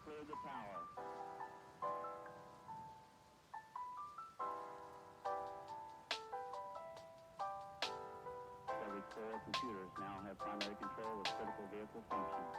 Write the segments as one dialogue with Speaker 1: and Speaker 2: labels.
Speaker 1: cleared the tower. Every core computers now have primary control of critical vehicle functions.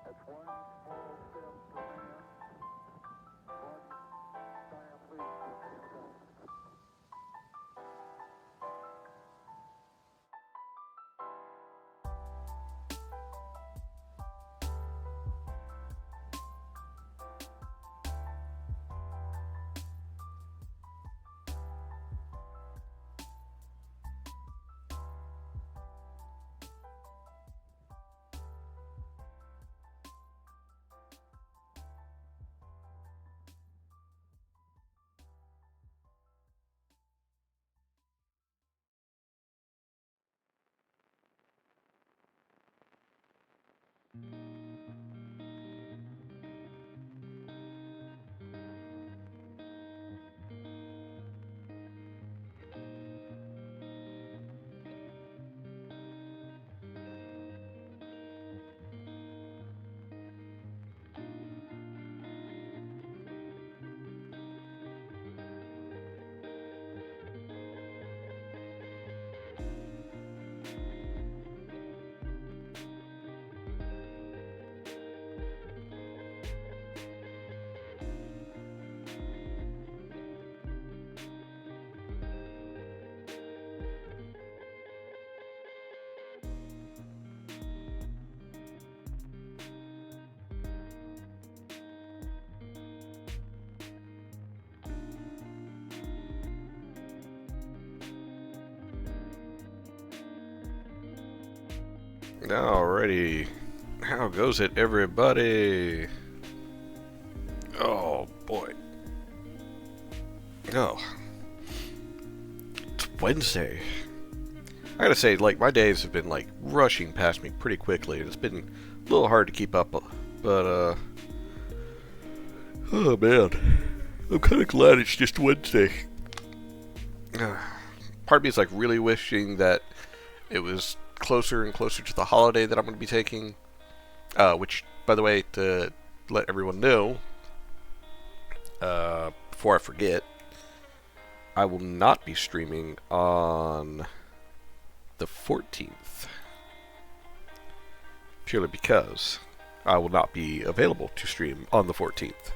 Speaker 1: That's one small step for man, one giant leap for mankind.
Speaker 2: Alrighty, how goes it, everybody? Oh boy. Oh, it's Wednesday. I gotta say, like, my days have been like rushing past me pretty quickly, and it's been a little hard to keep up. But oh man, I'm kind of glad it's just Wednesday. Part of me is like really wishing that it was closer and closer to the holiday that I'm going to be taking, which, by the way, to let everyone know, before I forget, I will not be streaming on the 14th, purely because I will not be available to stream on the 14th.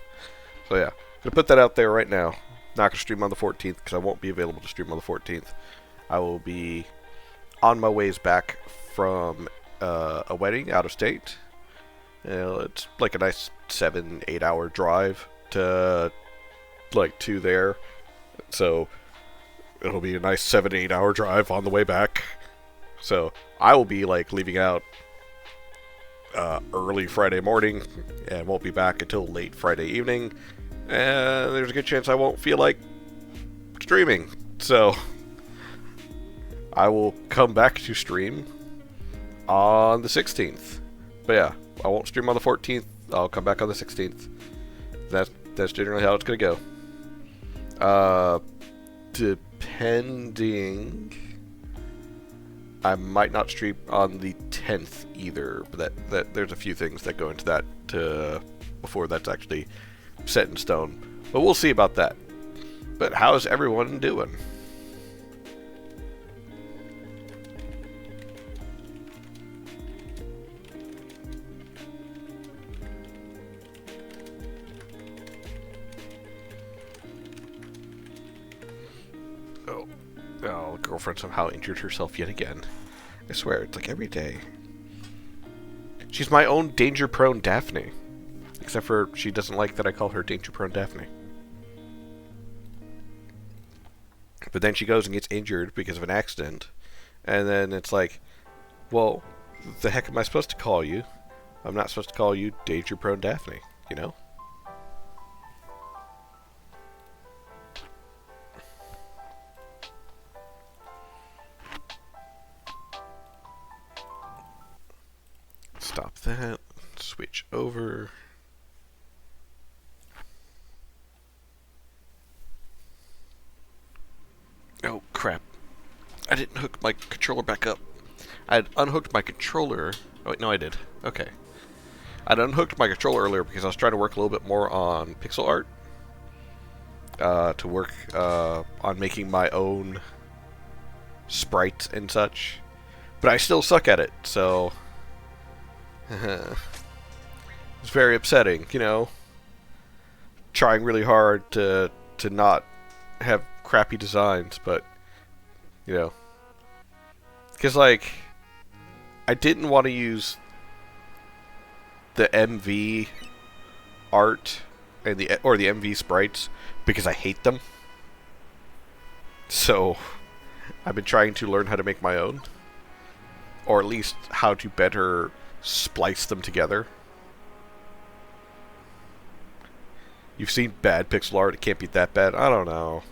Speaker 2: So yeah, gonna put that out there right now. Not gonna stream on the 14th because I won't be available to stream on the 14th. I will be on my ways back from a wedding out of state. It's like a nice 7-8 hour drive to there, so it'll be a nice 7-8 hour drive on the way back. So I will be like leaving out early Friday morning and won't be back until late Friday evening, and there's a good chance I won't feel like streaming. So I will come back to stream on the 16th. But yeah, I won't stream on the 14th. I'll come back on the 16th. That's generally how it's gonna go. Depending, I might not stream on the 10th either. But that there's a few things that go into that before that's actually set in stone. But we'll see about that. But how's everyone doing? Oh, girlfriend somehow injured herself yet again. I swear, it's like every day. She's my own danger-prone Daphne. Except for she doesn't like that I call her danger-prone Daphne. But then she goes and gets injured because of an accident. And then it's like, well, the heck am I supposed to call you? I'm not supposed to call you danger-prone Daphne, you know? Stop that. Switch over. Oh, crap. I didn't hook my controller back up. I had unhooked my controller. Oh, wait, no, I did. Okay. I'd unhooked my controller earlier because I was trying to work a little bit more on pixel art. To work on making my own sprites and such. But I still suck at it, so... It's very upsetting, you know? Trying really hard to not have crappy designs, but, you know. Because, like, I didn't want to use the MV art and the MV sprites because I hate them. So, I've been trying to learn how to make my own. Or at least how to better splice them together. You've seen bad pixel art, it can't be that bad. I don't know.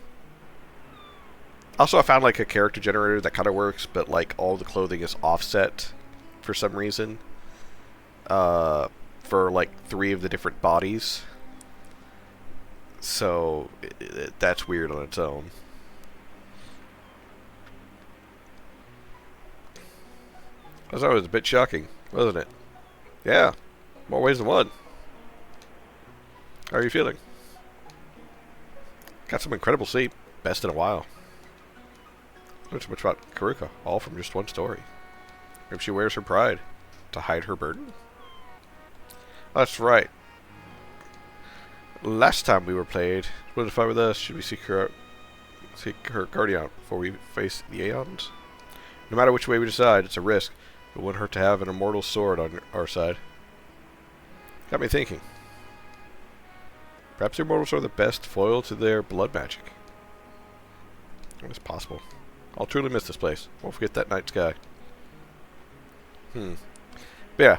Speaker 2: Also, I found like a character generator that kind of works, but like all the clothing is offset for some reason. For like 3 of the different bodies. So, that's weird on its own. That was a bit shocking, wasn't it? Yeah, more ways than one. How are you feeling? Got some incredible sleep. Best in a while. Learned so much about Karuka, all from just one story. Maybe she wears her pride to hide her burden. That's right. Last time we were played, what to fight with us? Should we seek her guardian before we face the Aeons? No matter which way we decide, it's a risk. It wouldn't hurt to have an immortal sword on our side. Got me thinking. Perhaps the immortals are the best foil to their blood magic. It's possible. I'll truly miss this place. Won't forget that night sky. But yeah.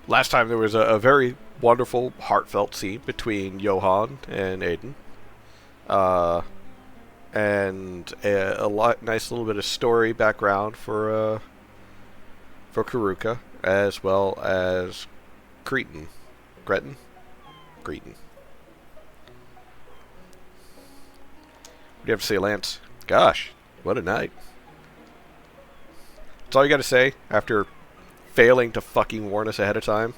Speaker 2: Last time there was a very wonderful, heartfelt scene between Johan and Aiden. And a nice little bit of story background for Karuka, as well as Cretan. Cretan? Cretan. What do you have to say, Lance? Gosh, what a night. That's all you gotta say after failing to fucking warn us ahead of time.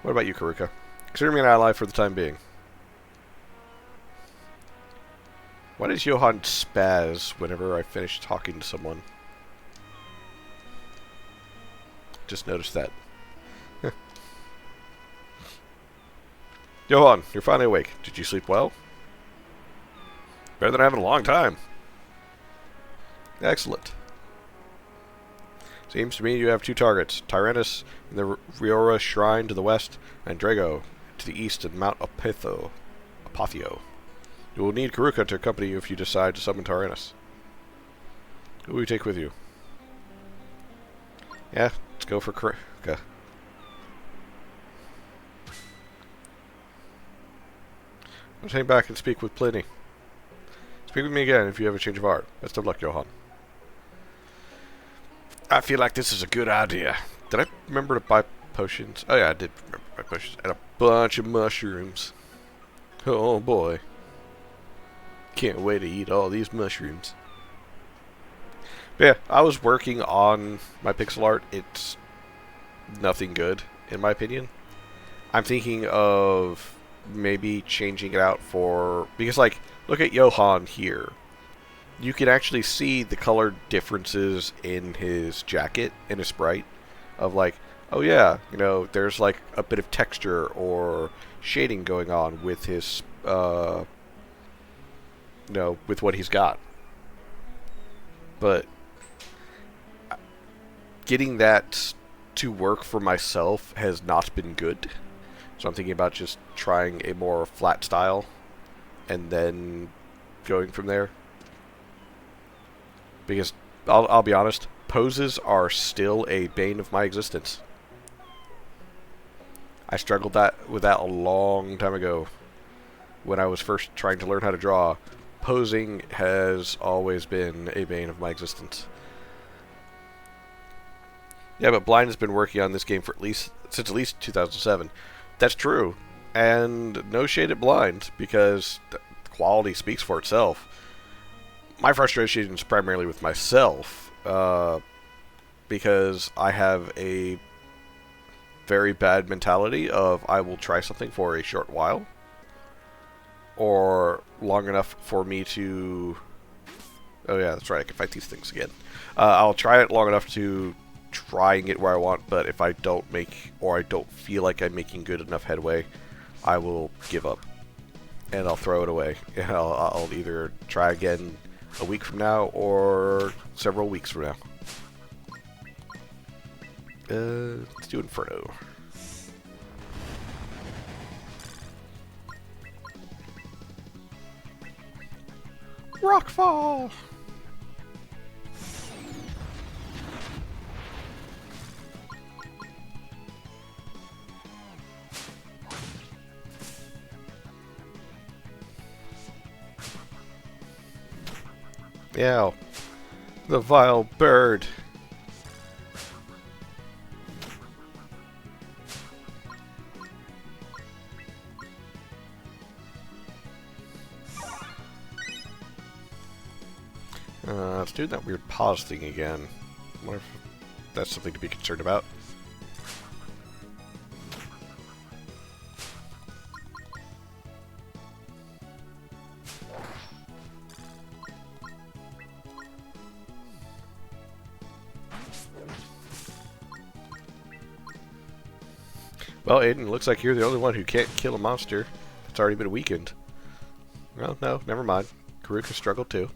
Speaker 2: What about you, Karuka? Consider me an ally for the time being. Why does Johan spaz whenever I finish talking to someone? Just noticed that. Johan, you're finally awake. Did you sleep well? Better than I have in a long time. Excellent. Seems to me you have 2 targets. Tyrannus in the Riora Shrine to the west, and Drago to the east in Mount Apothio. You will need Karuka to accompany you if you decide to summon Tyrannus. Who will you take with you? Yeah, let's go for Karuka. Let's hang back and speak with Pliny. Speak with me again if you have a change of heart. Best of luck, Johan. I feel like this is a good idea. Did I remember to buy potions? Oh yeah, I did remember to buy potions. And a bunch of mushrooms. Oh boy. Can't wait to eat all these mushrooms. But yeah, I was working on my pixel art. It's nothing good, in my opinion. I'm thinking of maybe changing it out for... Because, like, look at Johan here. You can actually see the color differences in his jacket and his sprite. Of, like, oh yeah, you know, there's, like, a bit of texture or shading going on with his, you know, with what he's got. But getting that to work for myself has not been good. So I'm thinking about just trying a more flat style and then going from there. Because I'll be honest, poses are still a bane of my existence. I struggled with that a long time ago when I was first trying to learn how to draw. Posing has always been a bane of my existence. Yeah, but Blind has been working on this game for since at least 2007. That's true. And no shade at Blind, because the quality speaks for itself. My frustration is primarily with myself, because I have a very bad mentality of I will try something for a short while, or long enough for me to... Oh yeah, that's right, I can fight these things again. I'll try it long enough to try and get where I want, but if I don't make, or I don't feel like I'm making good enough headway, I will give up. And I'll throw it away. And I'll either try again a week from now, or several weeks from now. Let's do Inferno. Rockfall! Yeah, the vile bird. Let's do that weird pause thing again. I wonder if that's something to be concerned about. Well, Aiden, looks like you're the only one who can't kill a monster that's already been weakened. Well, no, never mind. Karuk has struggled too.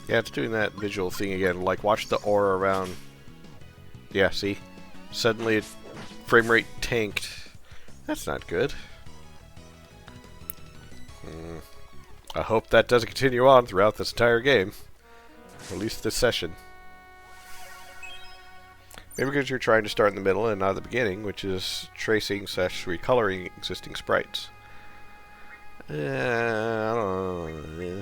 Speaker 2: Yeah, it's doing that visual thing again. Like, watch the aura around. Yeah, see? Suddenly, frame rate tanked. That's not good. I hope that doesn't continue on throughout this entire game. Or at least this session. Maybe because you're trying to start in the middle and not the beginning, which is tracing / recoloring existing sprites. I don't know.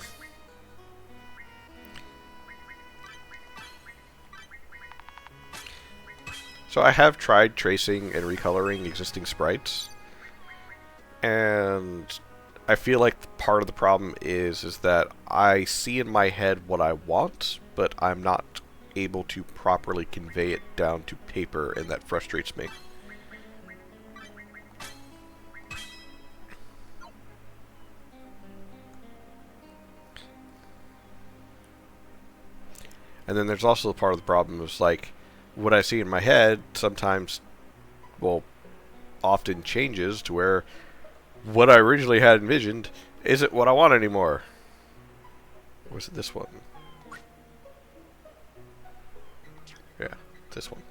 Speaker 2: So I have tried tracing and recoloring existing sprites, and I feel like part of the problem is that I see in my head what I want, but I'm not able to properly convey it down to paper, and that frustrates me. And then there's also part of the problem is, like, what I see in my head sometimes, well, often changes to where what I originally had envisioned isn't what I want anymore. Or is it this one? Yeah, this one.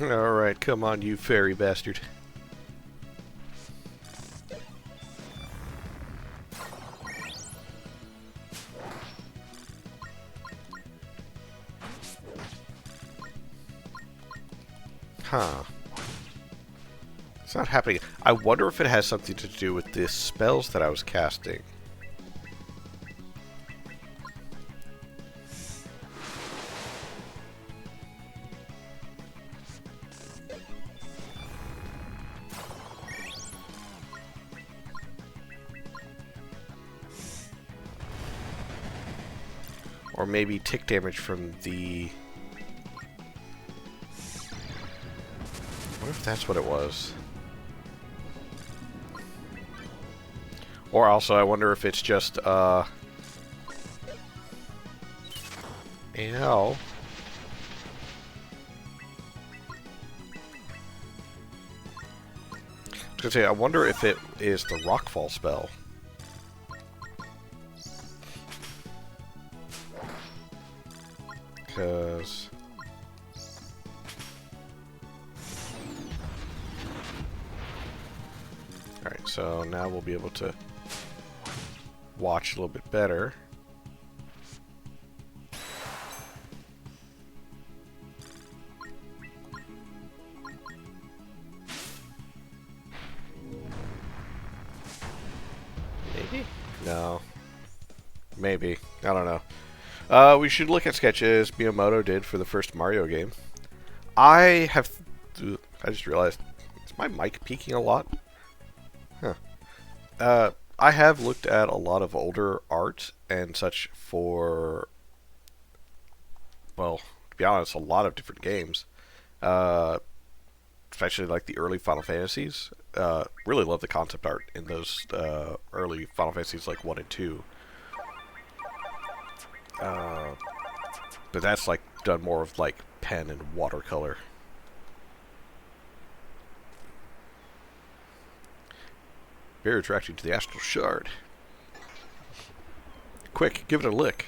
Speaker 2: Alright, come on, you fairy bastard. Huh. It's not happening. I wonder if it has something to do with the spells that I was casting. Or maybe tick damage from the... What if that's what it was? Or also, I wonder if it's just, Ow. I was gonna say, I wonder if it is the Rockfall spell. Because... Alright, so now we'll be able to watch a little bit better. Maybe? No. Maybe. I don't know. We should look at sketches Miyamoto did for the first Mario game. I just realized, is my mic peaking a lot? Huh. I have looked at a lot of older art and such for, well, to be honest, a lot of different games. Especially like the early Final Fantasies. Really love the concept art in those early Final Fantasies like 1 and 2. But that's like done more of like pen and watercolor. Very attracting to the astral shard. Quick, give it a lick.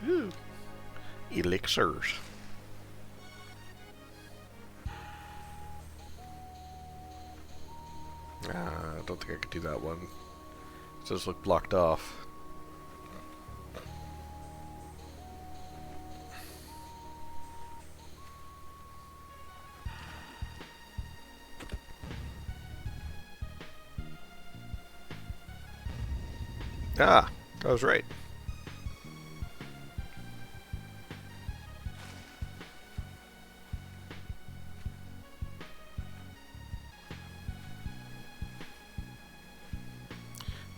Speaker 2: Ooh. Elixirs. I don't think I could do that one. It does look blocked off. Ah, I was right.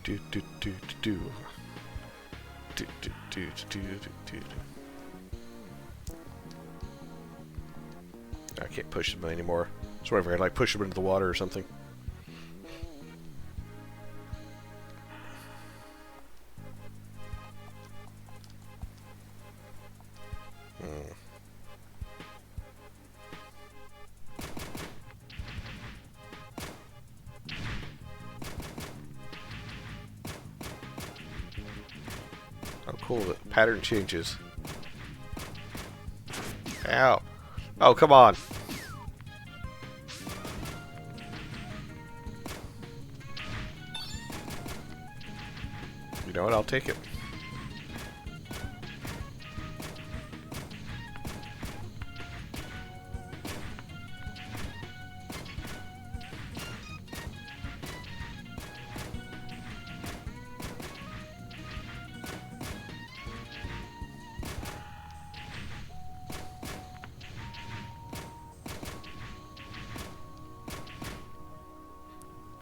Speaker 2: Do do do do do do do do do do. I can't push them anymore. So whatever, I'd like push them into the water or something. Oh, cool. The pattern changes. Ow. Oh, come on. You know what? I'll take it.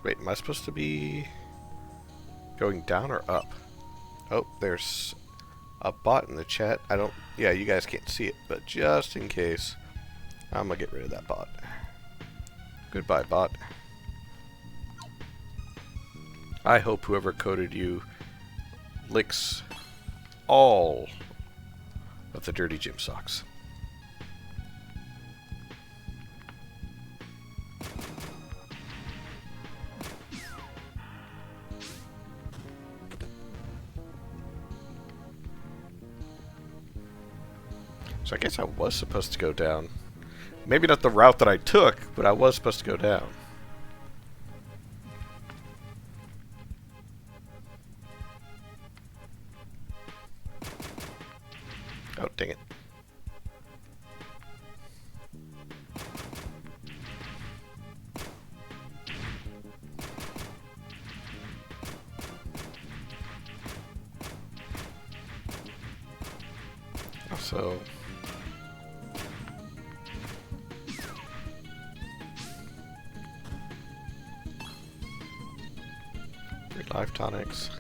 Speaker 2: Wait, am I supposed to be going down or up? Oh, there's a bot in the chat. Yeah, you guys can't see it, but just in case, I'm gonna get rid of that bot. Goodbye, bot. I hope whoever coded you licks all of the dirty gym socks. So I guess I was supposed to go down. Maybe not the route that I took, but I was supposed to go down. Oh, dang it. So... life tonics.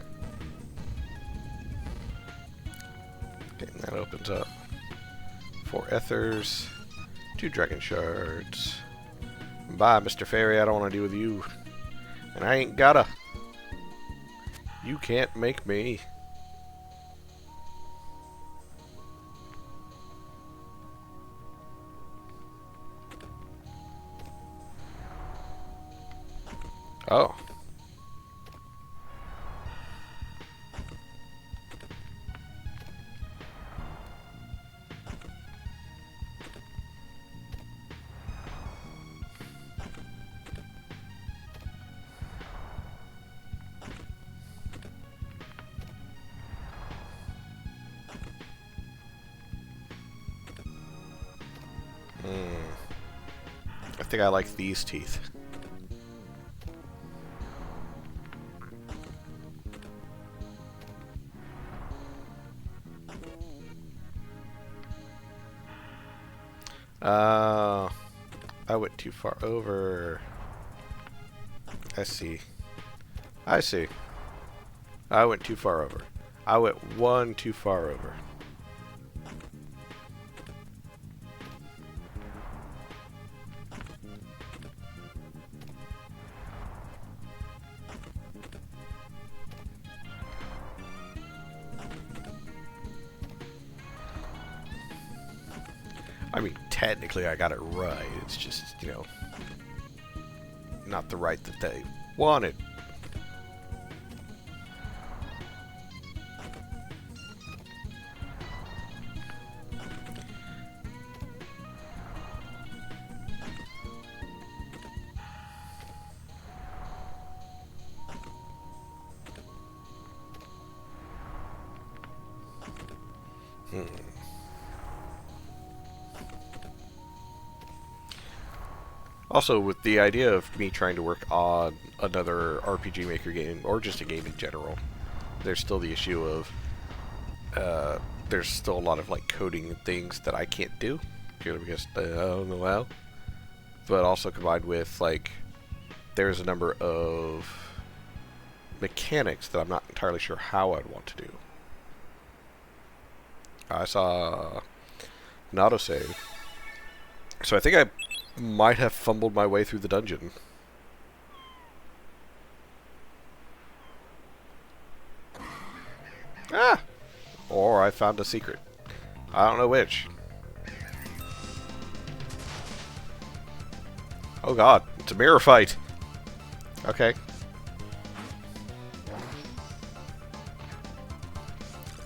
Speaker 2: Okay, and that opens up 4 ethers, 2 dragon shards. Bye, Mr. Fairy, I don't want to deal with you. And I ain't gotta. You can't make me. Oh. I think I like these teeth. I went too far over. I see. I see. I went too far over. I went one too far over. I mean, technically I got it right. It's just, you know, not the right that they wanted. Also, with the idea of me trying to work on another RPG Maker game, or just a game in general, there's still the issue of, there's still a lot of, like, coding and things that I can't do, purely because I don't know how. But also combined with, like, there's a number of mechanics that I'm not entirely sure how I'd want to do. I saw an autosave. So I think I might have fumbled my way through the dungeon. Ah! Or I found a secret. I don't know which. Oh god, it's a mirror fight! Okay.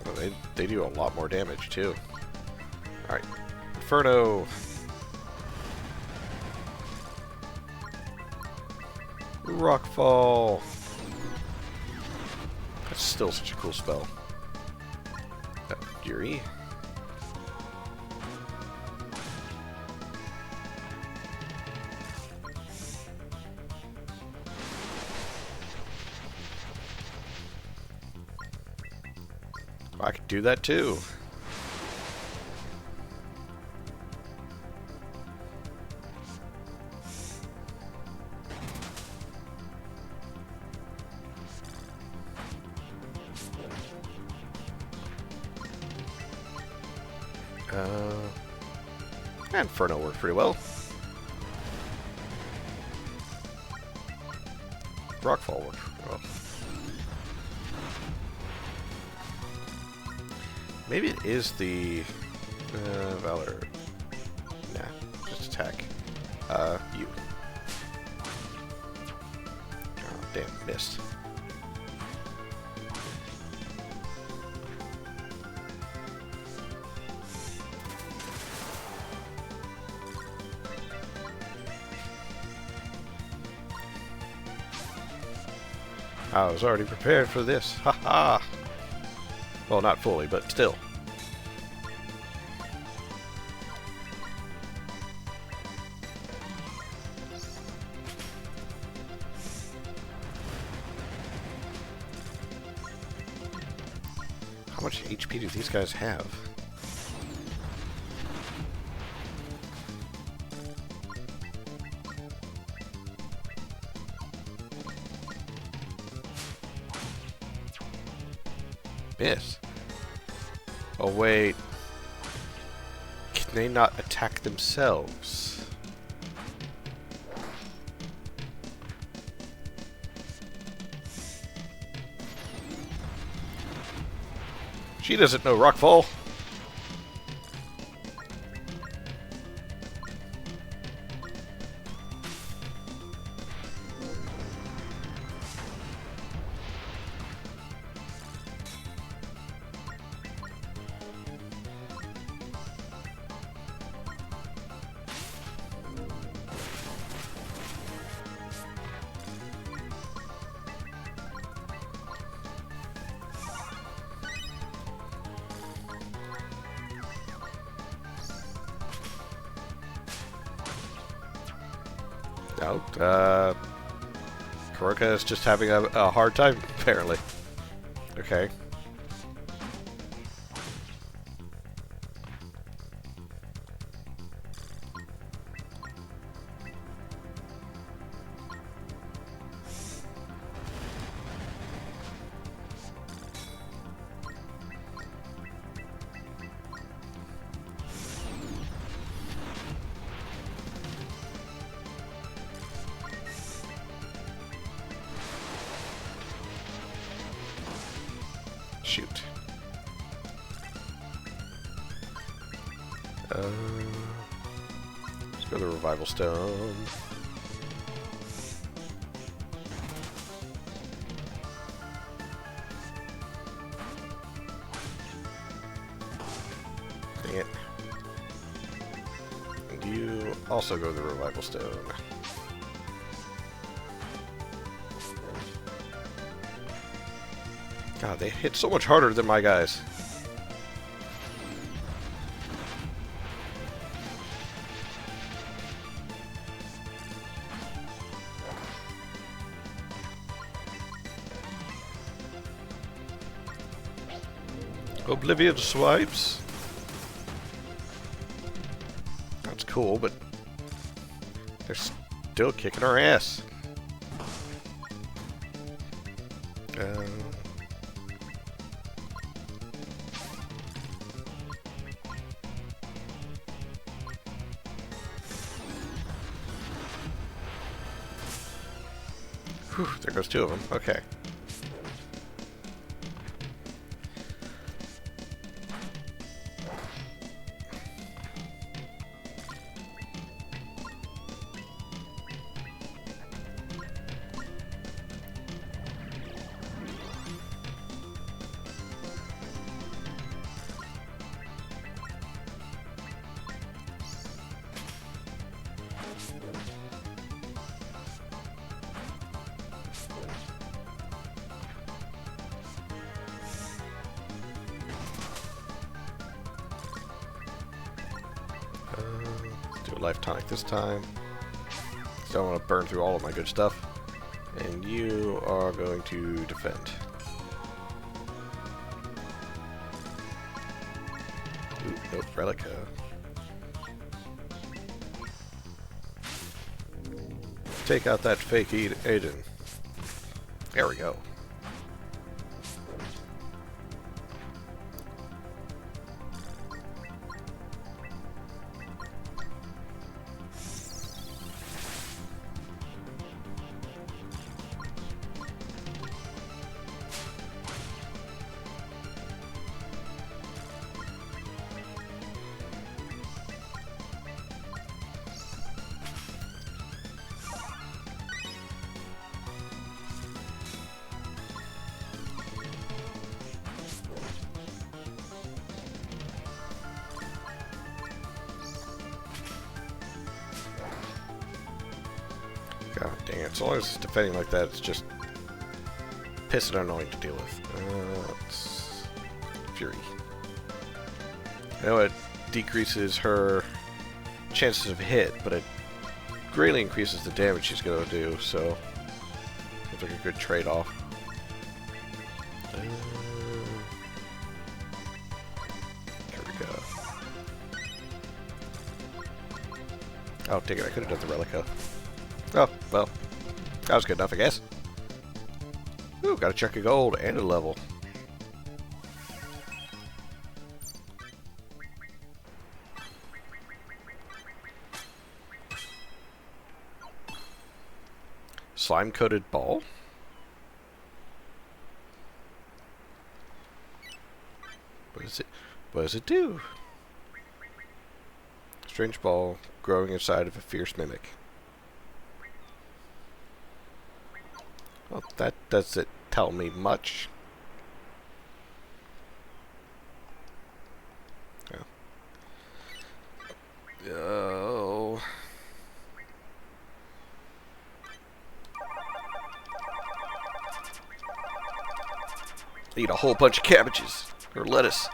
Speaker 2: Well, they do a lot more damage, too. Alright. Inferno! Rockfall! That's still such a cool spell. Fury. I could do that too. Inferno worked pretty well. Rockfall worked pretty well. Maybe it is the Valor. Nah, just attack. You. Oh, damn, missed. I was already prepared for this. Ha ha! Well, not fully, but still. How much HP do these guys have? Miss. Oh wait. Can they not attack themselves? She doesn't know Rockfall. No, Kuroka is just having a hard time, apparently. Okay. Shoot. Let's go to the Revival Stone. Dang it. And you also go to the Revival Stone. God, they hit so much harder than my guys. Oblivion swipes. That's cool, but they're still kicking our ass. Whew, there goes two of them. Okay. Let's do a life tonic this time. So I want to burn through all of my good stuff. And you are going to defend. Ooh, nope, Relica. Take out that fake Aiden. There we go. God dang it. As long as it's defending like that, it's just pissing annoying to deal with. It's Fury. I know it decreases her chances of hit, but it greatly increases the damage she's going to do, so it's like a good trade-off. Here we go. Oh, dang it, I could have done the Relica. Oh, well, that was good enough, I guess. Ooh, got a chunk of gold and a level. Slime-coated ball? What is it? What does it do? Strange ball growing inside of a fierce mimic. Well, that doesn't tell me much. Oh. Eat a whole bunch of cabbages. Or lettuce.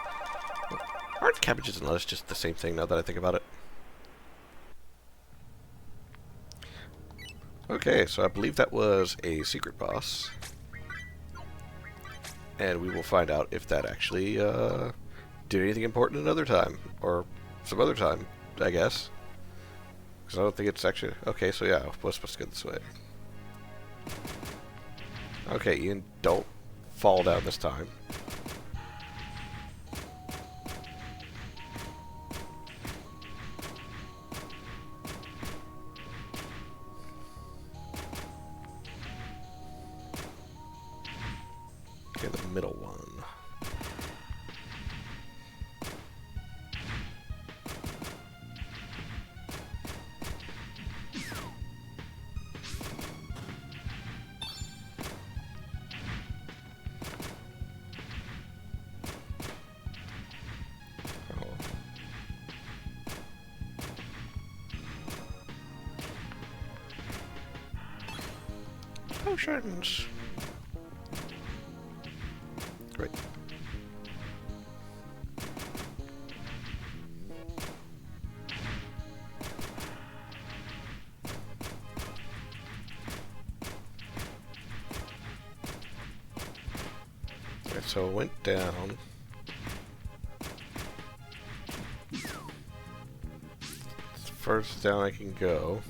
Speaker 2: Aren't cabbages and lettuce just the same thing now that I think about it? Okay, so I believe that was a secret boss. And we will find out if that actually did anything important another time. Or some other time, I guess. Because I don't think it's actually... Okay, so yeah, we're supposed to go this way. Okay, Ian, don't fall down this time. Okay, the middle one. Potions. Great. Alright, so it went down. It's the furthest down I can go.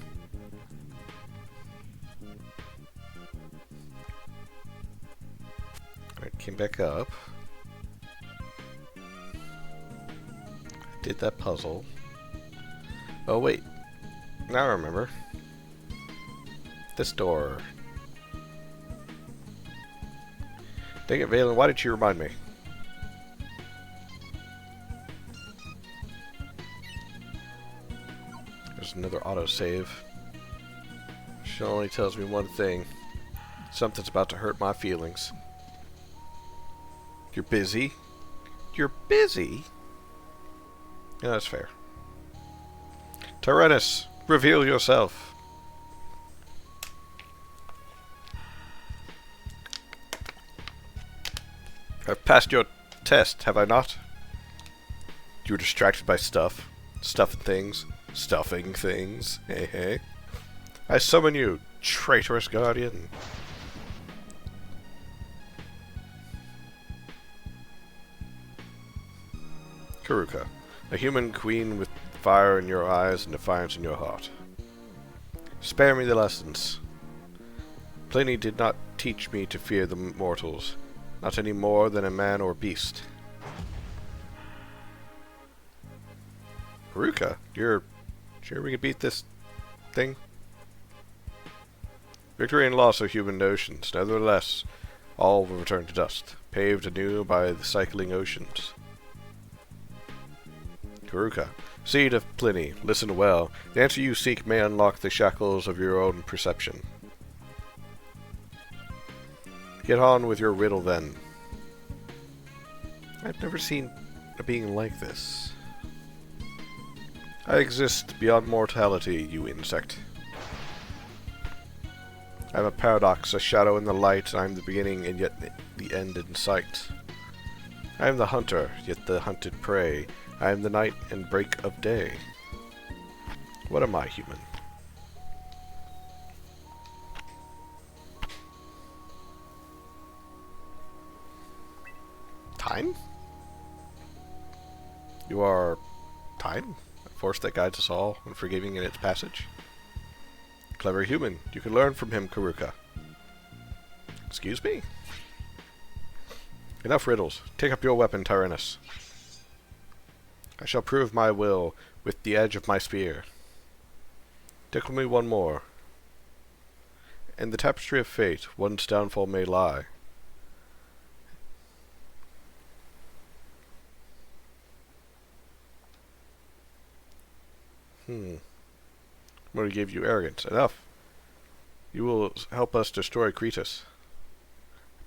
Speaker 2: Came back up. Did that puzzle. Oh wait. Now I remember. This door. Dang it, Valen, why did you remind me? There's another autosave. She only tells me one thing. Something's about to hurt my feelings. You're busy? You're busy? Yeah, that's fair. Tyrannus, reveal yourself. I've passed your test, have I not? You were distracted by stuff. Stuffing things. Stuffing things. Hey, hey. I summon you, traitorous guardian. Kuruka, a human queen with fire in your eyes and defiance in your heart. Spare me the lessons. Pliny did not teach me to fear the mortals, not any more than a man or beast. Kuruka, you're sure we can beat this thing? Victory and loss are human notions. Nevertheless, all will return to dust, paved anew by the cycling oceans. Kuruka, seed of Pliny, listen well. The answer you seek may unlock the shackles of your own perception. Get on with your riddle then. I've never seen a being like this. I exist beyond mortality, you insect. I'm a paradox, a shadow in the light. I'm the beginning and yet the end in sight. I am the hunter, yet the hunted prey. I am the night and break of day. What am I, human? Time? You are time? A force that guides us all, unforgiving in its passage? Clever human, you can learn from him, Karuka. Excuse me? Enough riddles. Take up your weapon, Tyrannus. I shall prove my will with the edge of my spear. Tickle me one more. In the tapestry of fate, one's downfall may lie. I'm going to give you arrogance. Enough. You will help us destroy Kretus.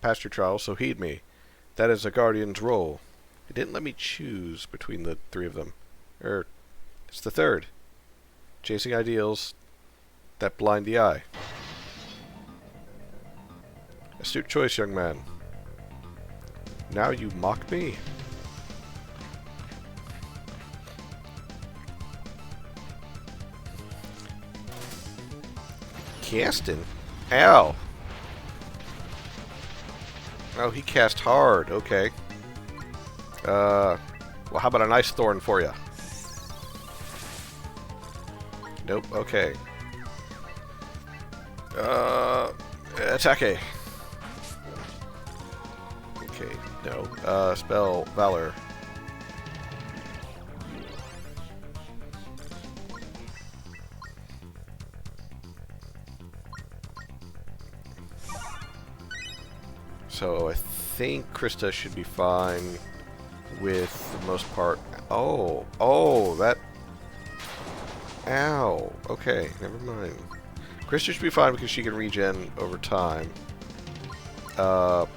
Speaker 2: Past your trial, so heed me. That is a guardian's role. It didn't let me choose between the three of them. It's the third. Chasing ideals that blind the eye. Astute choice, young man. Now you mock me? Casting? Ow! Oh, he cast hard. Okay. Well, how about an ice thorn for you? Nope. Okay. Attack. Okay. No. Spell Valor. So I think Krista should be fine with the most part. Oh, that. Ow. Okay, never mind. Krista should be fine because she can regen over time. I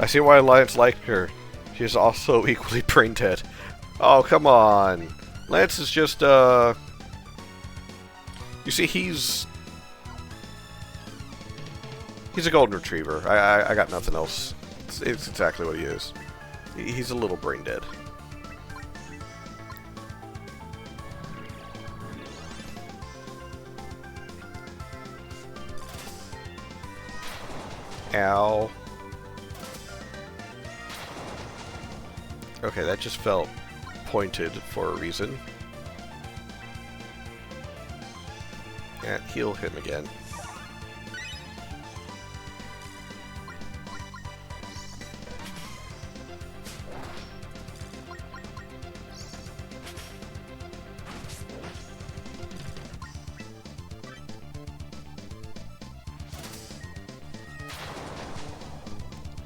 Speaker 2: see why Lance liked her. She is also equally brain dead. Oh, come on. Lance is just, You see, he's a golden retriever. I got nothing else. It's exactly what he is. He's a little brain dead. Ow. Okay, that just felt pointed for a reason. And heal him again.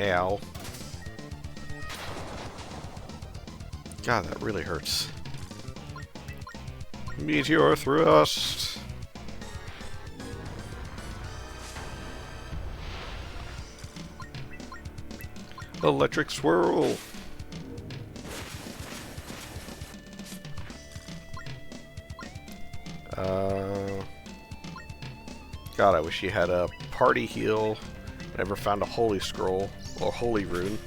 Speaker 2: Ow. God, that really hurts. Meteor thrust. Electric swirl. God, I wish you had a party heal. Never found a holy scroll or holy rune.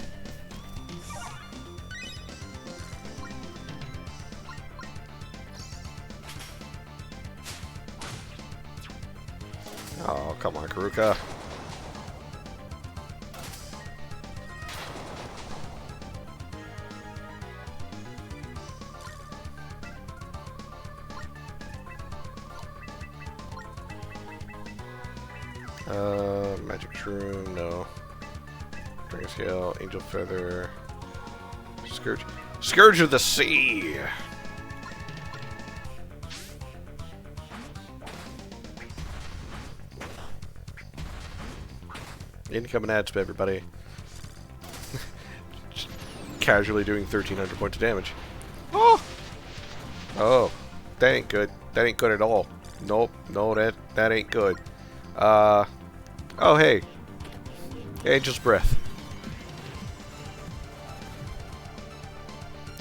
Speaker 2: Oh, come on, Karuka. Magic Shroom, no. Dragon Scale, Angel Feather, Scourge. Scourge of the Sea! Incoming ads, everybody. Just casually doing 1,300 points of damage. Oh! Oh, that ain't good. That ain't good at all. Nope, no, that ain't good. Oh, hey. Angel's Breath.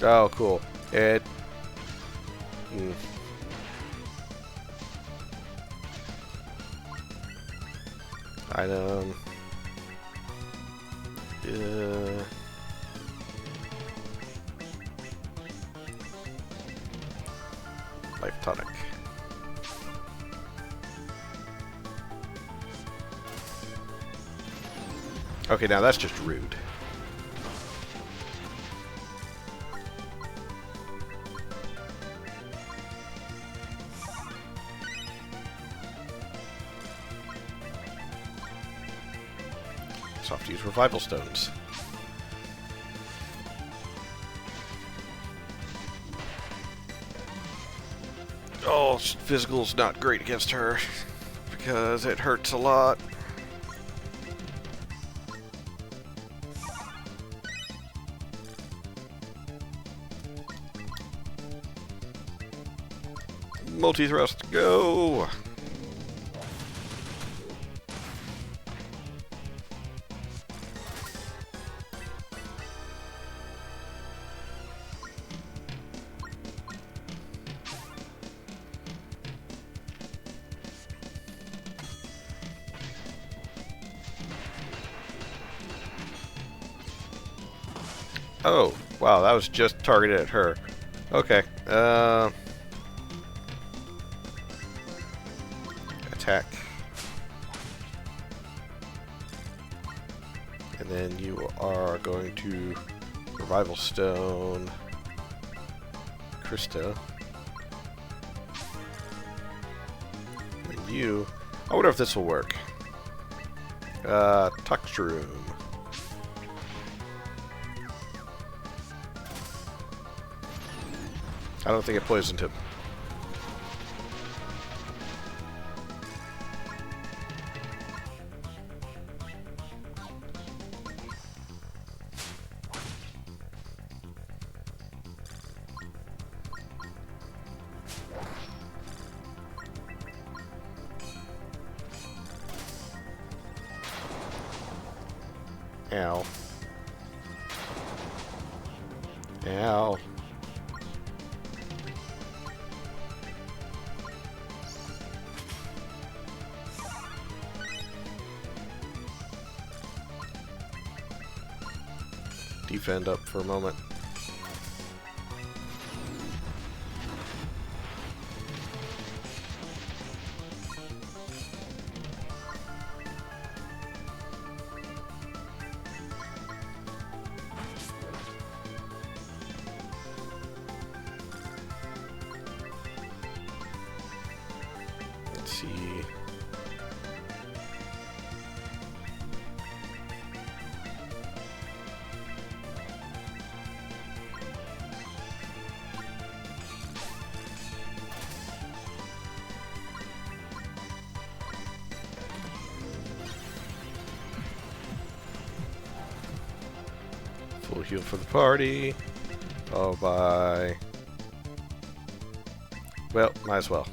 Speaker 2: Oh, cool. Item. Life tonic. Okay, now that's just rude. So I have to use revival stones. Oh, physical's not great against her because it hurts a lot. Multi-thrust, go! Oh, wow, that was just targeted at her. Okay, attack. And then you are going to Revival Stone Krista. And you... I wonder if this will work. Texture Room. I don't think it poisoned him. Ow. Ow. Defend up for a moment. Let's see. Full heal for the party. Oh, bye. Well, might as well.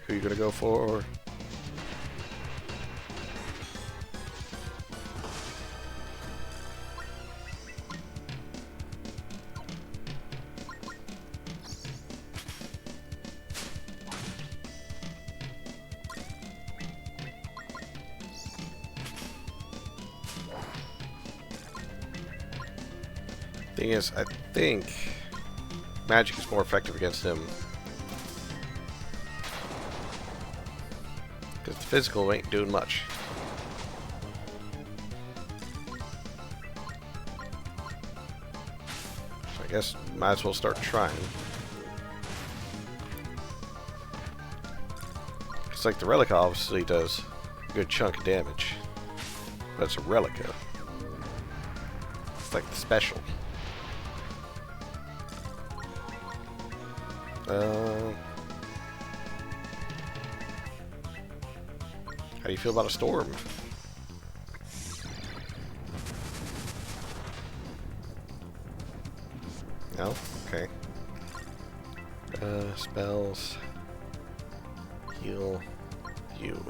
Speaker 2: Who are you gonna go for? Thing is, I think magic is more effective against him. Because the physical ain't doing much. So I guess might as well start trying. It's like the Relica obviously does a good chunk of damage. But it's a Relica. It's like the special. How do you feel about a storm? No? Okay. Spells. Heal you.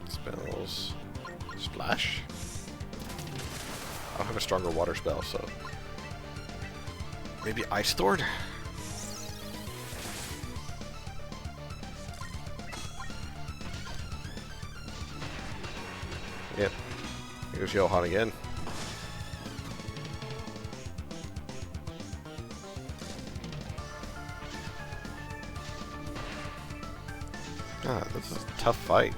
Speaker 2: Spells. Splash. Oh, don't have a stronger water spell, so maybe Ice Thorn? Yep. Here's Johan again. God, this is a tough fight.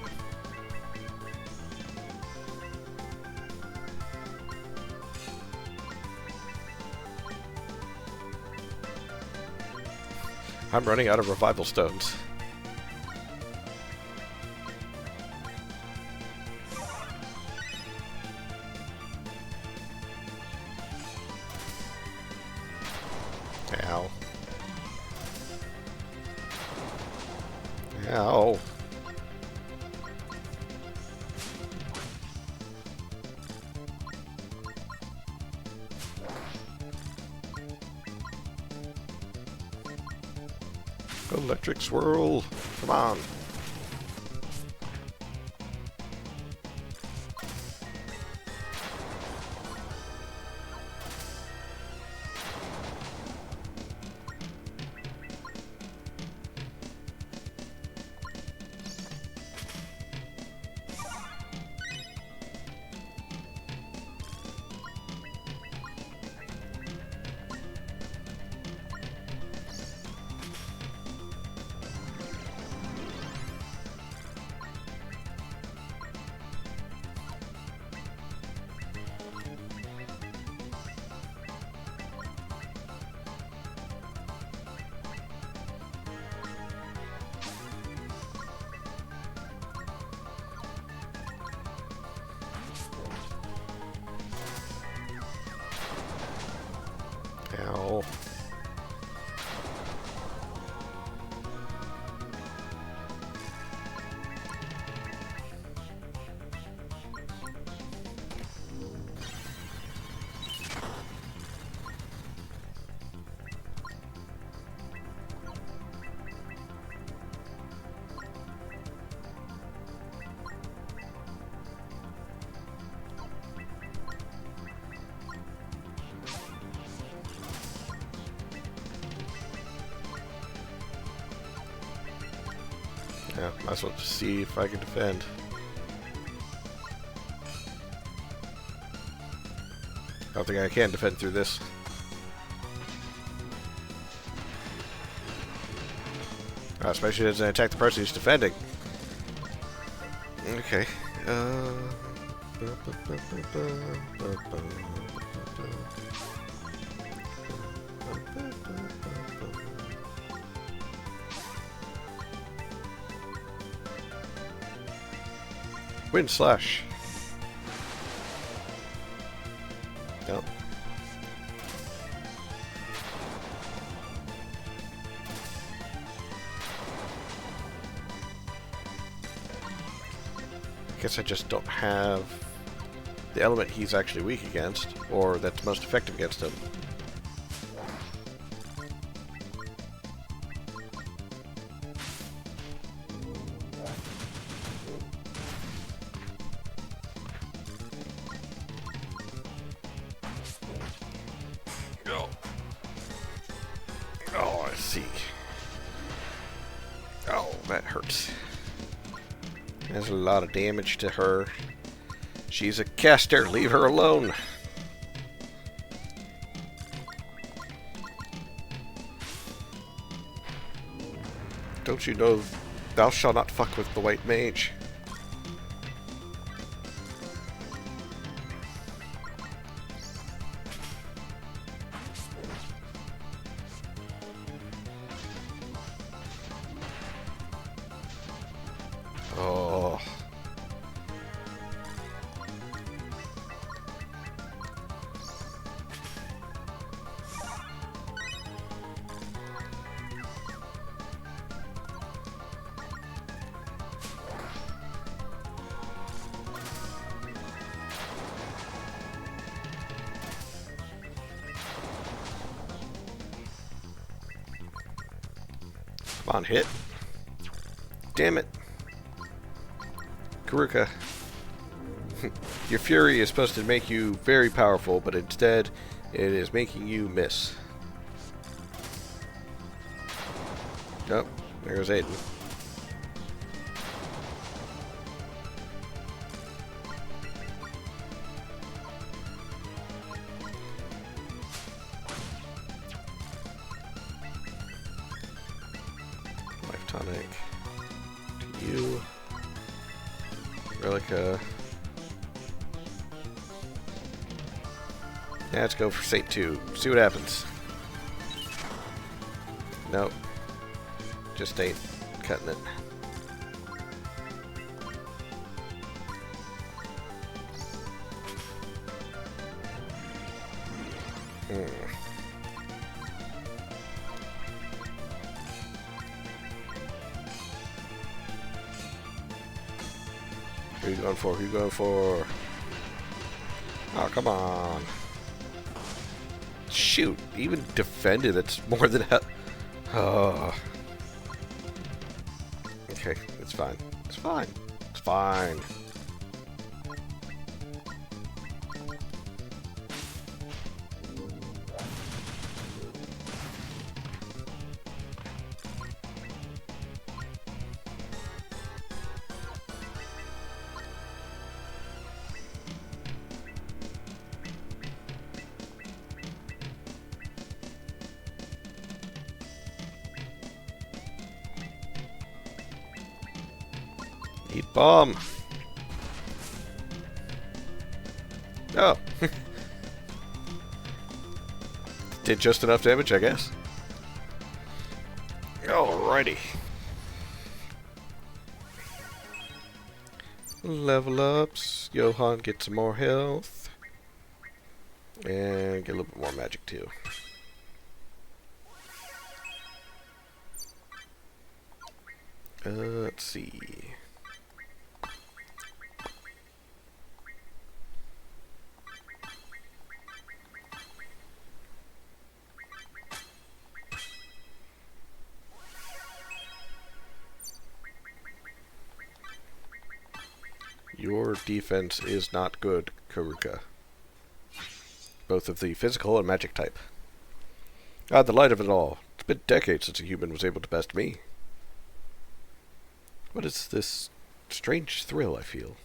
Speaker 2: I'm running out of revival stones. Ow. Ow. Electric swirl. Come on. Ow. Yeah, might as well just see if I can defend. I don't think I can defend through this. Especially as I attack the person who's defending. Okay. Wind slash. Nope. I guess I just don't have the element he's actually weak against, or that's most effective against him. Oh, I see. Oh, that hurts. There's a lot of damage to her. She's a caster. Leave her alone. Don't you know thou shalt not fuck with the white mage? Oh. Come on, hit. Damn it. Karuka. Your fury is supposed to make you very powerful, but instead it is making you miss. Oh, there goes Aiden. Life tonic. To you. Relica. Yeah, let's go for State 2. See what happens. Nope. Just ain't cutting it. Who you going for? Who you going for? Oh, come on. Shoot, even defended, it's more than hell. Oh. Okay, it's fine. It's fine. It's fine. Eat bomb. Oh. Did just enough damage, I guess. Alrighty. Level ups. Johan gets some more health. And get a little bit more magic too. Let's see. Your defense is not good, Karuka. Both of the physical and magic type. Ah, the light of it all. It's been decades since a human was able to best me. What is this strange thrill I feel?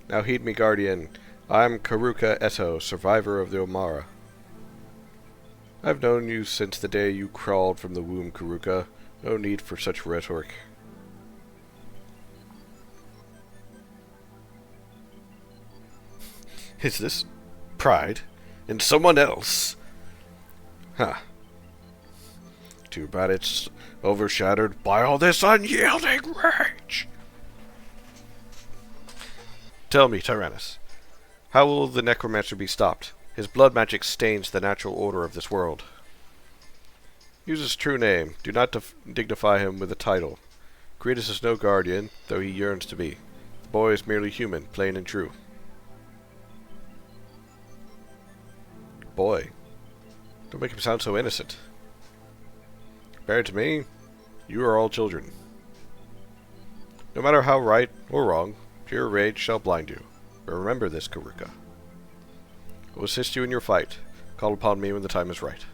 Speaker 2: Now heed me, Guardian. I'm Karuka Eto, survivor of the Omara. I've known you since the day you crawled from the womb, Karuka. No need for such rhetoric. Is this pride in someone else? Huh. Too bad it's overshadowed by all this unyielding rage. Tell me, Tyrannus, how will the necromancer be stopped? His blood magic stains the natural order of this world. Use his true name. Do not dignify him with a title. Kratos is no guardian, though he yearns to be. The boy is merely human, plain and true. Boy, don't make him sound so innocent. Compared to me, you are all children. No matter how right or wrong, pure rage shall blind you. But remember this, Karuka. I will assist you in your fight. Call upon me when the time is right.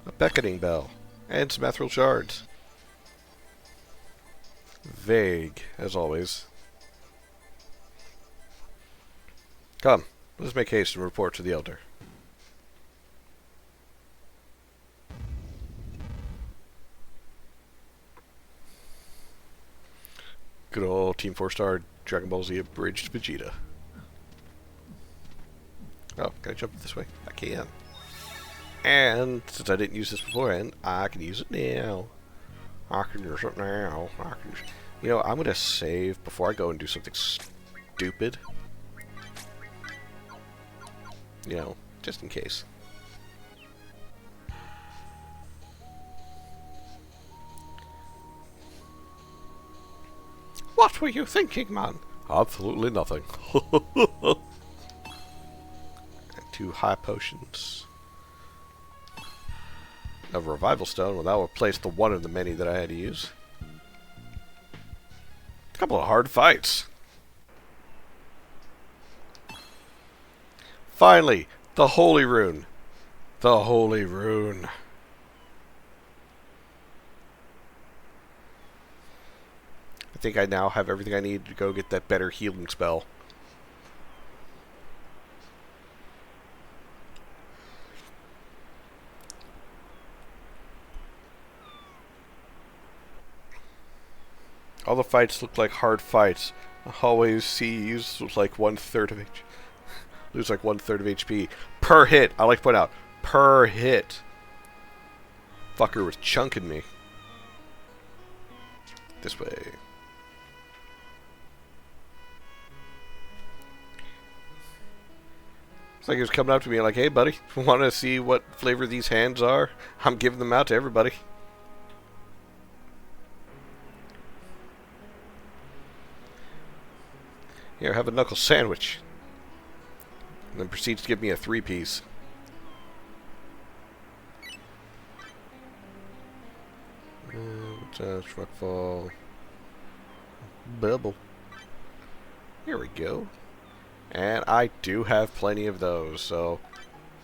Speaker 2: A beckoning bell, and some ethereal shards. Vague, as always. Come, let us make haste and report to the Elder. Good old Team 4-star Dragon Ball Z abridged Vegeta. Oh, can I jump this way? I can. And since I didn't use this beforehand, I can use it now. I can use it now. You know, I'm gonna save before I go and do something stupid. You know, just in case. What were you thinking, man? Absolutely nothing. And 2 high potions. of Revival Stone. Well, that will replace the one of the many that I had to use. A couple of hard fights. Finally, the Holy Rune. The Holy Rune. I think I now have everything I need to go get that better healing spell. All the fights look like hard fights. The hallways sees like 1/3 of HP. Lose like 1/3 of HP per hit. I like to point out per hit. Fucker was chunking me. This way. It's like he was coming up to me like, "Hey, buddy, want to see what flavor these hands are? I'm giving them out to everybody." Here, have a knuckle sandwich. And then proceeds to give me a 3-piece. Truckfall. Bubble. Here we go. And I do have plenty of those, so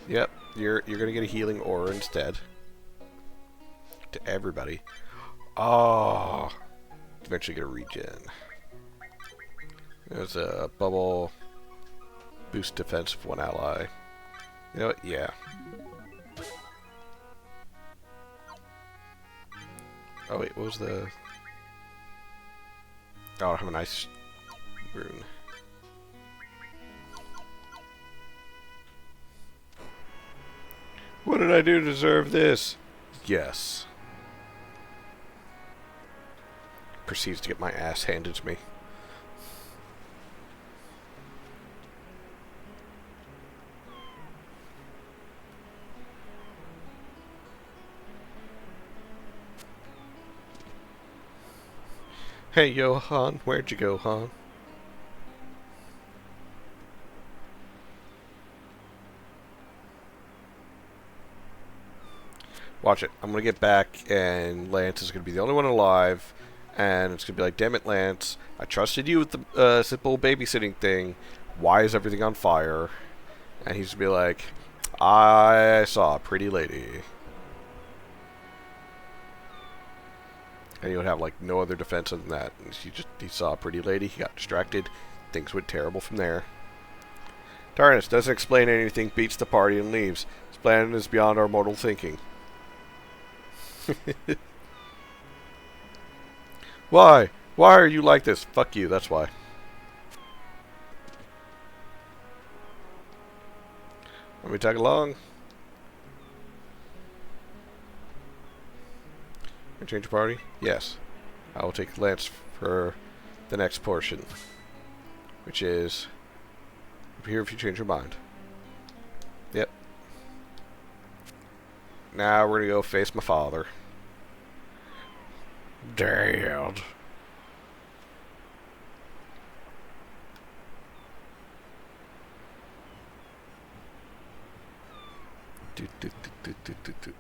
Speaker 2: yep, you're gonna get a healing aura instead. To everybody. Oh, eventually get a regen. There's a bubble. Boost defense of one ally. You know what? Yeah. Oh wait, what was the... Oh, I have a nice rune. What did I do to deserve this? Yes. Proceeds to get my ass handed to me. Hey, Johan, where'd you go, Han? Watch it. I'm gonna get back, and Lance is gonna be the only one alive, and it's gonna be like, damn it, Lance, I trusted you with the simple babysitting thing. Why is everything on fire? And he's gonna be like, I saw a pretty lady. And he would have like no other defense other than that. And he saw a pretty lady, he got distracted, things went terrible from there. Tarnus doesn't explain anything, beats the party, and leaves. His plan is beyond our mortal thinking. Why? Why are you like this? Fuck you, that's why. Let me tag along. Change party? Yes. I will take Lance for the next portion. Which is... here if you change your mind. Yep. Now we're gonna go face my father. Dad.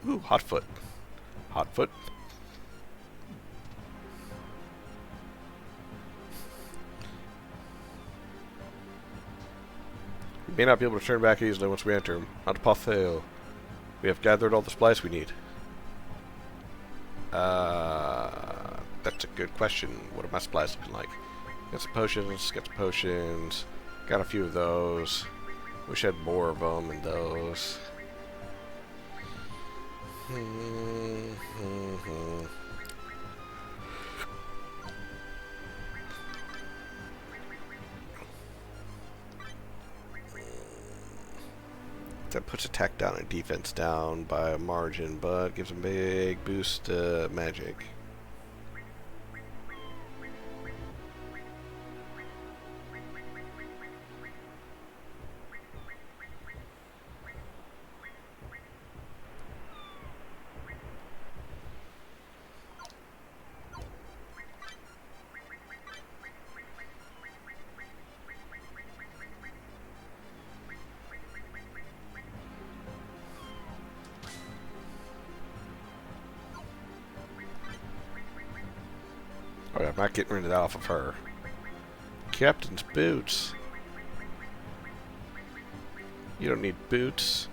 Speaker 2: Ooh, hot foot. Hot foot. We may not be able to turn back easily once we enter him. Not Patheo. We have gathered all the supplies we need. That's a good question. What are my supplies looking like? Got some potions, got a few of those. Wish I had more of them and those. That puts attack down and defense down by a margin, but gives a big boost to magic. I'm not getting rid of that off of her. Captain's boots. You don't need boots.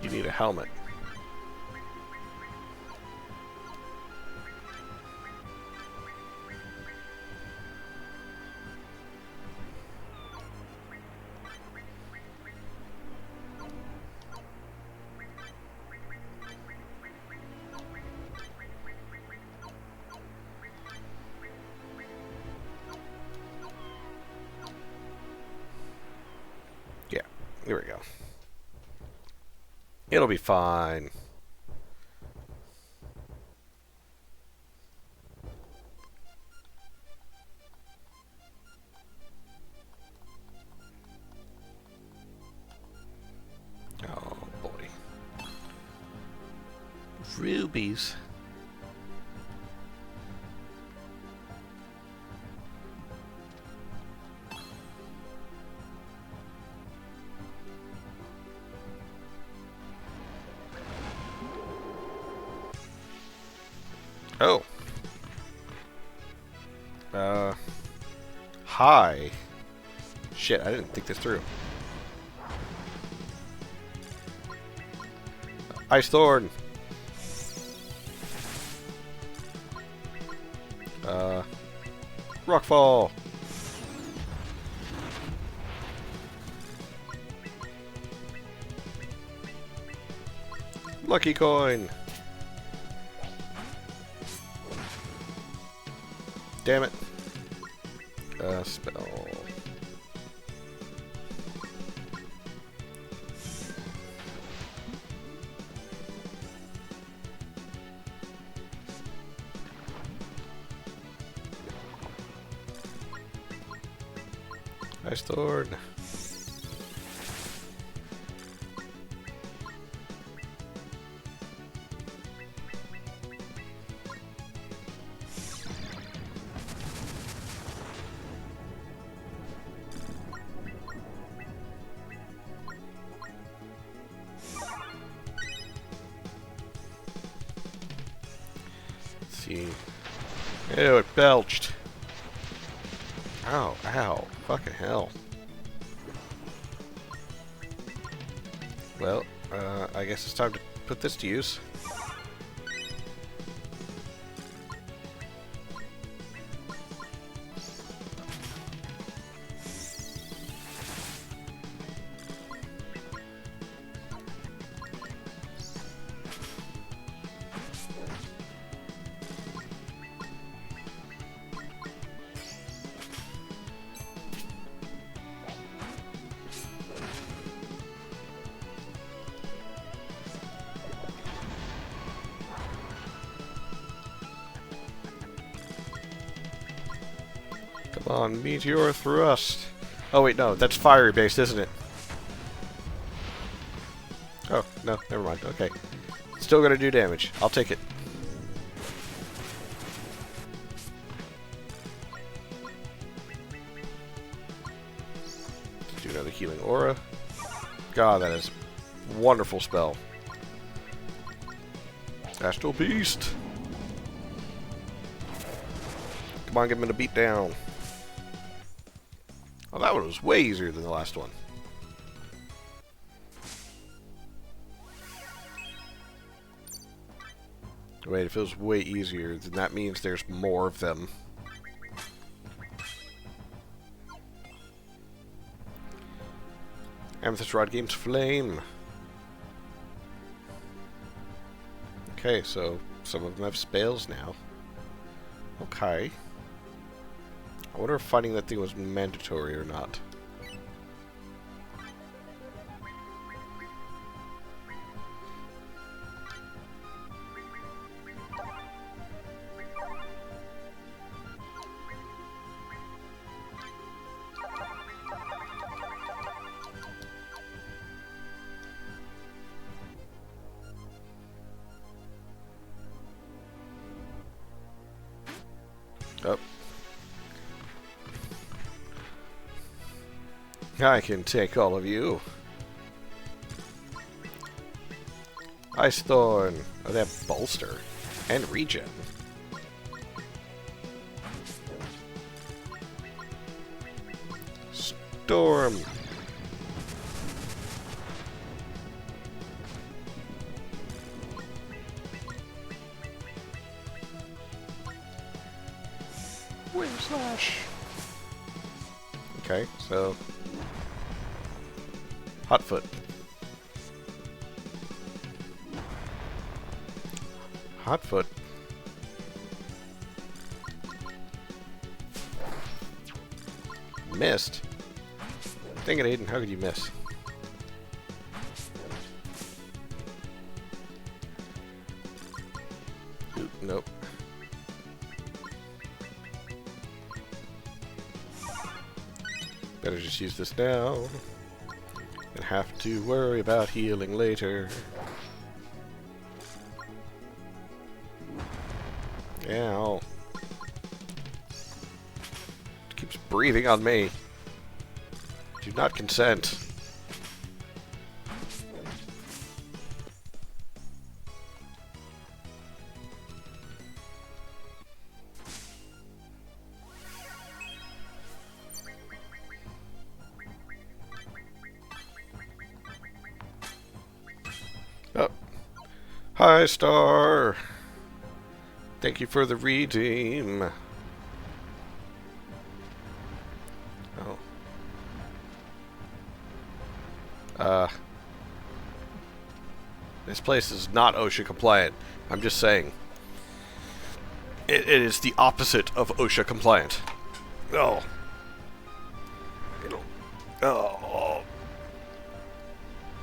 Speaker 2: You need a helmet. Yeah, here we go. It'll be fine. Oh boy. Rubies. Oh. Hi. Shit, I didn't think this through. Ice Thorn. Rockfall. Lucky coin. Damn it. Spell. Ice Thorn. Let's see. Ew, it belched. Ow, ow. Fucking hell. Well, I guess it's time to put this to use. Come on, Meteor Thrust. Oh wait, no, that's fiery based, isn't it? Oh, no, never mind. Okay. Still gonna do damage. I'll take it. Let's do another healing aura. God, that is a wonderful spell. Astral Beast. Come on, give him a beat down. Oh, that one was way easier than the last one. Wait, if it was way easier, then that means there's more of them. Amethyst Rod gains Flame. Okay, so some of them have spells now. Okay. I wonder if fighting that thing was mandatory or not. Oh. I can take all of you. Ice Thorn. Oh, they have Bolster. And Regen. Storm. Wind Slash. Okay, so Hotfoot. Hotfoot. Missed. Dang it, Aiden, how could you miss? Oop, nope. Better just use this now. And have to worry about healing later. Ow. It keeps breathing on me. Do not consent. Oh. Hi, Star. Thank you for the redeem. Oh. This place is not OSHA compliant. I'm just saying. It is the opposite of OSHA compliant. Oh. Oh.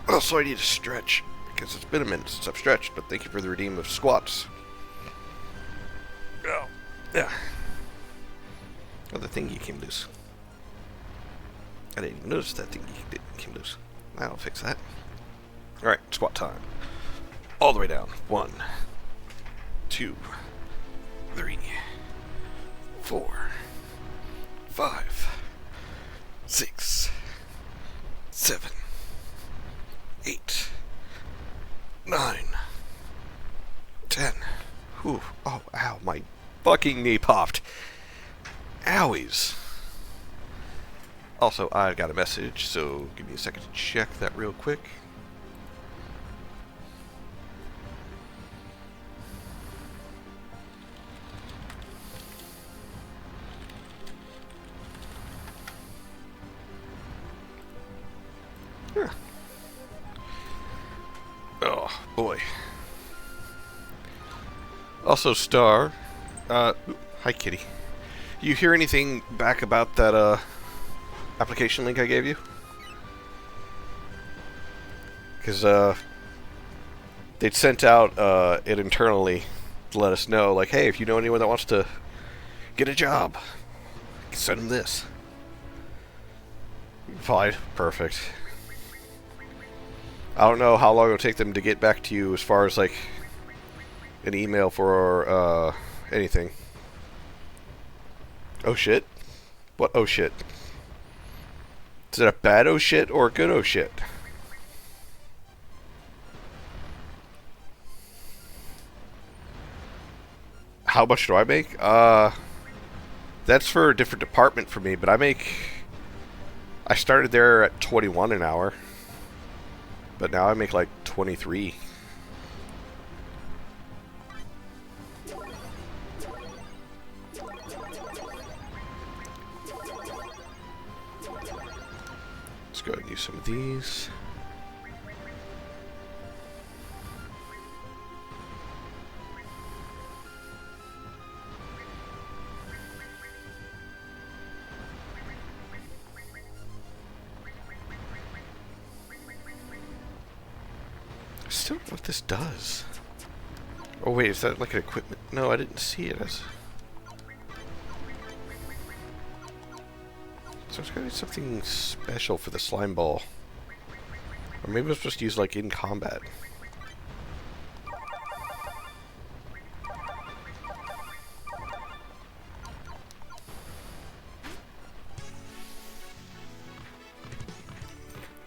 Speaker 2: Also, I need to stretch. Because it's been a minute since I've stretched, but thank you for the redeem of squats. Oh. Yeah. Oh, the thingy came loose. I didn't even notice that thingy came loose. I'll fix that. Alright, squat time. All the way down. 1, 2, 3, 4, 5, 6, 7, 8, 9, 10. Whew. Oh, ow, my fucking knee popped. Owies. Also, I got a message, so give me a second to check that real quick. Huh. Oh, boy. Also, Star. Hi, kitty. You hear anything back about that, application link I gave you? Because, they'd sent out, it internally to let us know, like, hey, if you know anyone that wants to get a job, send them this. Fine. Perfect. I don't know how long it'll take them to get back to you as far as, like, an email for, anything. Oh shit? What oh shit? Is it a bad oh shit or a good oh shit? How much do I make? That's for a different department for me, but I started there at 21 an hour. But now I make like 23. Let's go and use some of these. I still don't know what this does. Oh wait, is that like an equipment? No, I didn't see it as... So it's gotta be something special for the slime ball. Or maybe it's supposed to use like in combat.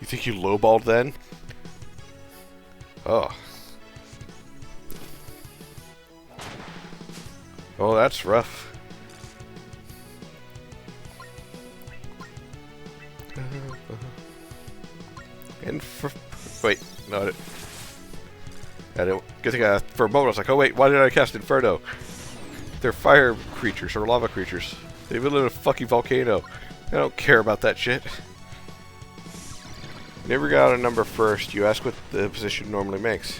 Speaker 2: You think you lowballed then? Oh. Oh, that's rough. And for... Wait, no, I didn't... Good thing for a moment I was like, oh wait, why did I cast Inferno? They're fire creatures, or lava creatures. They live in a fucking volcano. I don't care about that shit. Never got a number first. You ask what the position normally makes.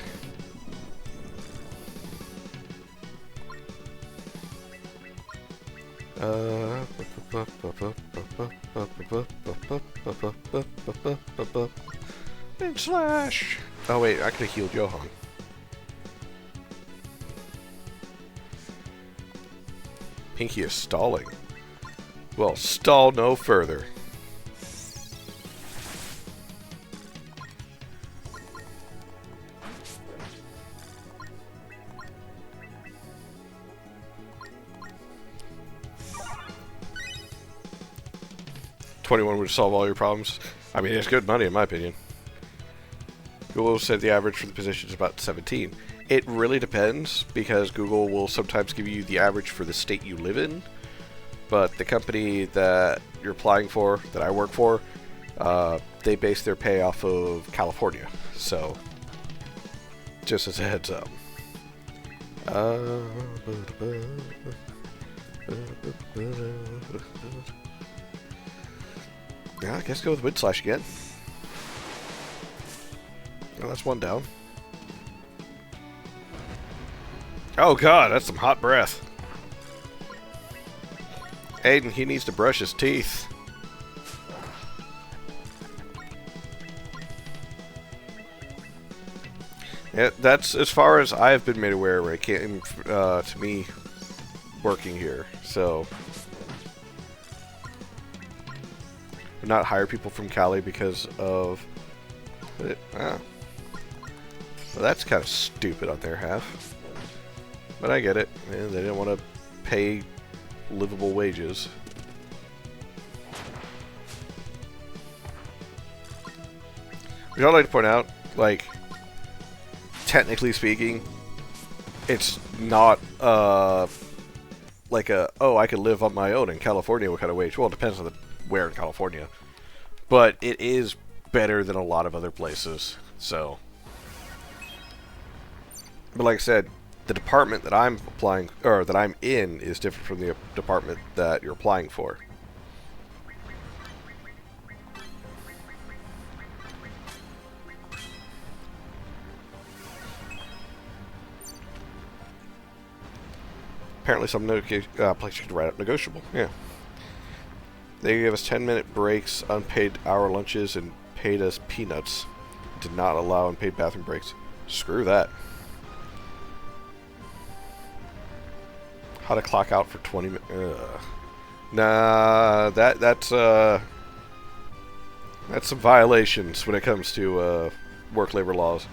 Speaker 2: And slash. Oh wait, I could have healed Johan. Pinky is stalling. Well, stall no further. $21 would solve all your problems. I mean, it's good money in my opinion. Google said the average for the position is about 17. It really depends, because Google will sometimes give you the average for the state you live in, but the company that you're applying for, that I work for, they base their pay off of California. So, just as a heads up. Yeah, I guess go with Wind Slash again. Oh, that's one down. Oh god, that's some hot breath. Aiden, he needs to brush his teeth. Yeah, that's as far as I've been made aware when it came to me working here. So, not hire people from Cali because of it. Well, that's kind of stupid on their half. But I get it. Man, they didn't want to pay livable wages. Which I'd like to point out, like, technically speaking, it's not like a, oh, I could live on my own in California, what kind of wage? Well, it depends on where in California. But it is better than a lot of other places, so. But like I said, the department that I'm applying, or that I'm in, is different from the department that you're applying for. Apparently some places could write up negotiable, yeah. They gave us 10-minute breaks, unpaid hour lunches, and paid us peanuts. Did not allow unpaid bathroom breaks. Screw that. How to clock out for 20 minutes. Nah, that's some violations when it comes to work labor laws,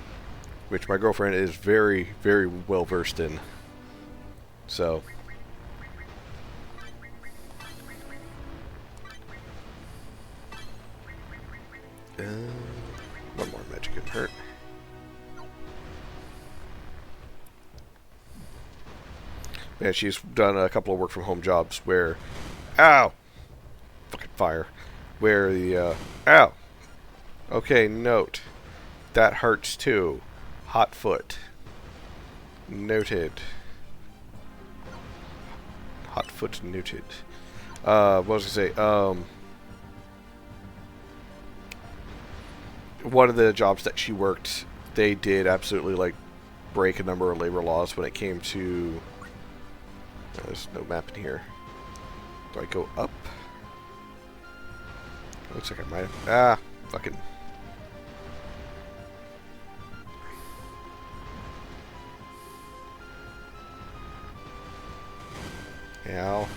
Speaker 2: which my girlfriend is very, very well versed in. So. One more magic can hurt. And she's done a couple of work from home jobs where, ow, fucking fire, where the, ow, okay, note, that hurts too, hot foot, noted, hot foot noted. What was I gonna say, one of the jobs that she worked, they did absolutely, like, break a number of labor laws when it came to... There's no map in here. Do I go up? Looks like I might have... Ah! Fucking... Ow.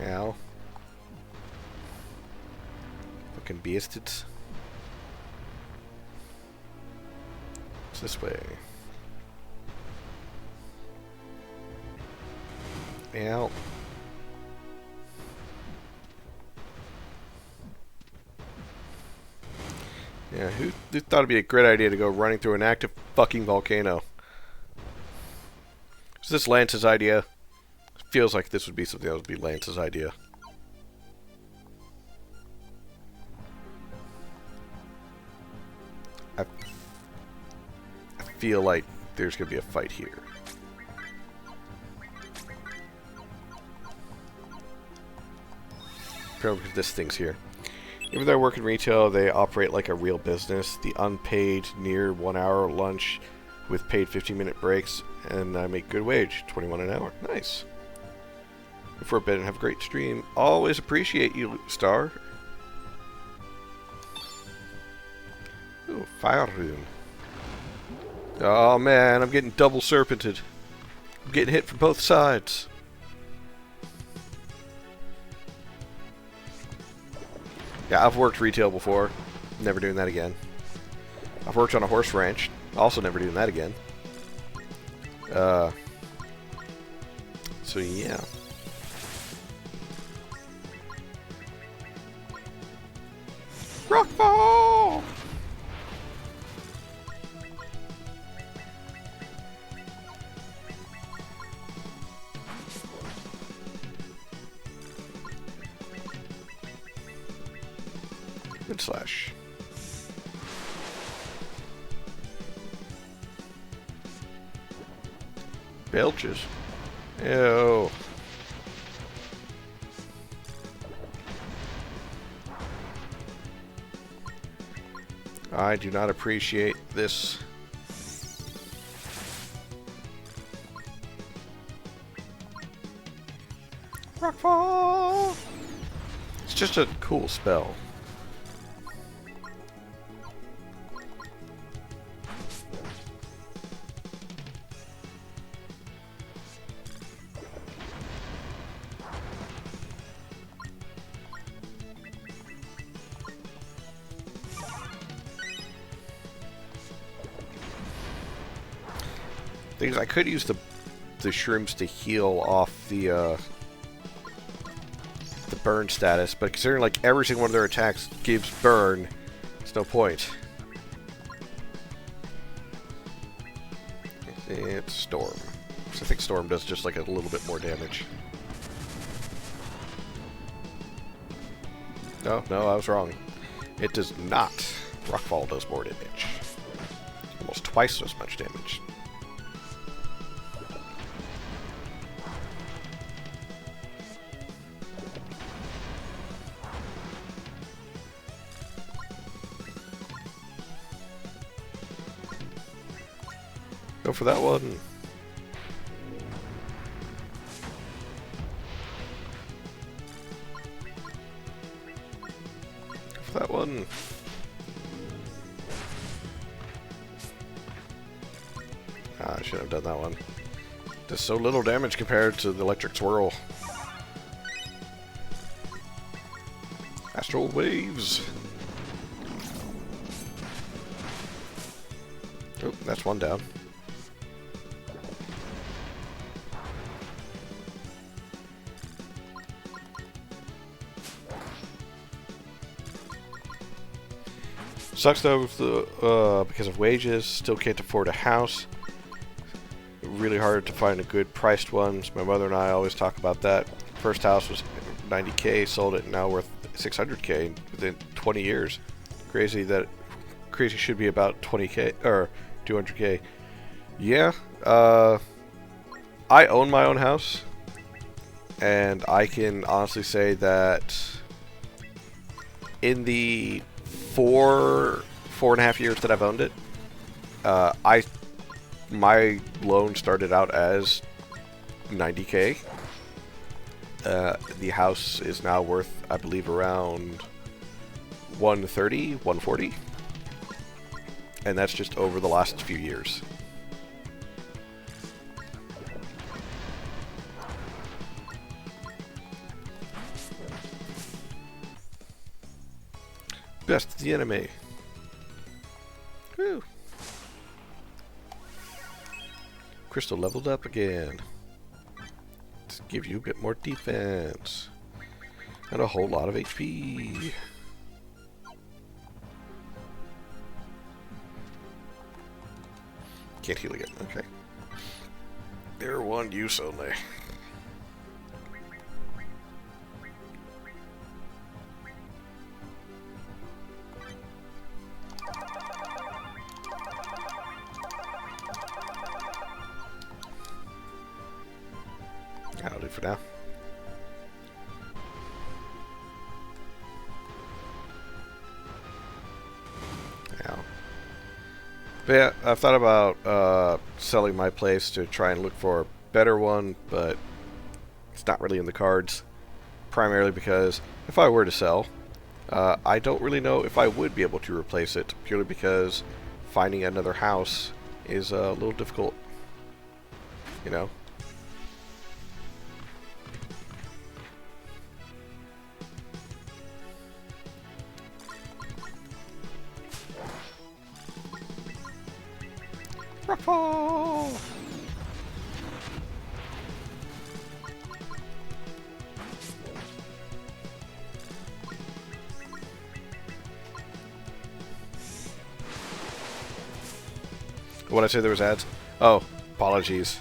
Speaker 2: Ow. Fucking bastards. It's this way. Ow. Yeah, who thought it'd be a great idea to go running through an active fucking volcano? this Lance's idea? Feels like this would be something that would be Lance's idea. I feel like there's going to be a fight here. Probably because this thing's here. Even though I work in retail, they operate like a real business. The unpaid near 1 hour lunch with paid 15-minute breaks, and I make good wage, 21 an hour. Nice. Before bed and have a great stream. Always appreciate you, Star. Ooh, fire rune. Oh man, I'm getting double serpented. I'm getting hit from both sides. Yeah, I've worked retail before. Never doing that again. I've worked on a horse ranch. Also never doing that again. So yeah. Rockfall! Good slash. Belches. Ew. I do not appreciate this. Rockfall! It's just a cool spell. Things I could use the shrooms to heal off the burn status, but considering like every single one of their attacks gives burn, it's no point. It's Storm. So I think Storm does just like a little bit more damage. No, I was wrong. It does not. Rockfall does more damage. Almost twice as much damage. Go for that one. Go for that one. Ah, I should have done that one. Does so little damage compared to the electric swirl. Astral waves. Oh, that's one down. Sucks though with the, because of wages, still can't afford a house. Really hard to find a good priced one. My mother and I always talk about that. First house was 90K, sold it, now worth 600K within 20 years. Crazy should be about 20K or 200K. Yeah, I own my own house, and I can honestly say that in the 4.5 years that I've owned it, my loan started out as 90K. The house is now worth, I believe, around 130, 140, and that's just over the last few years. Best the enemy. Whew. Crystal leveled up again. To give you a bit more defense. And a whole lot of HP. Can't heal again, okay. They're one use only. That'll do for now. Yeah. But yeah, I've thought about selling my place to try and look for a better one, but it's not really in the cards. Primarily because if I were to sell, I don't really know if I would be able to replace it, purely because finding another house is a little difficult, you know? Rockfall! What I say there was ads? Oh, apologies.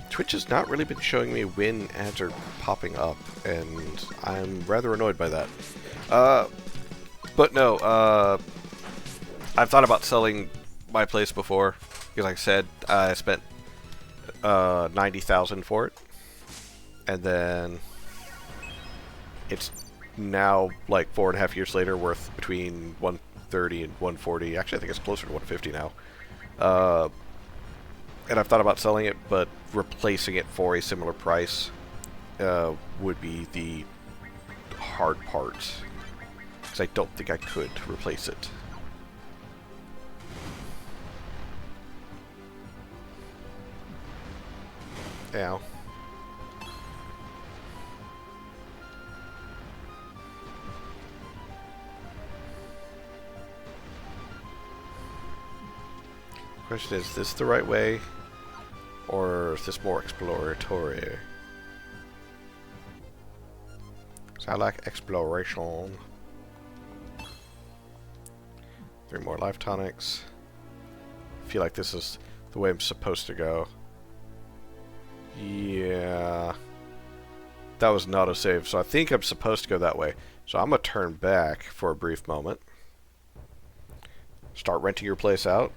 Speaker 2: Twitch has not really been showing me when ads are popping up, and I'm rather annoyed by that. But no, I've thought about selling my place before, because like I said, I spent $90,000 for it, and then it's now like 4.5 years later worth between 130 and 140. Actually, I think it's closer to 150 now. And I've thought about selling it, but replacing it for a similar price would be the hard part, because I don't think I could replace it. Ow. Question is this the right way, or is this more exploratory? So I like exploration. 3 more life tonics. I feel like this is the way I'm supposed to go. Yeah. That was an autosave, so I think I'm supposed to go that way. So I'm going to turn back for a brief moment. Start renting your place out.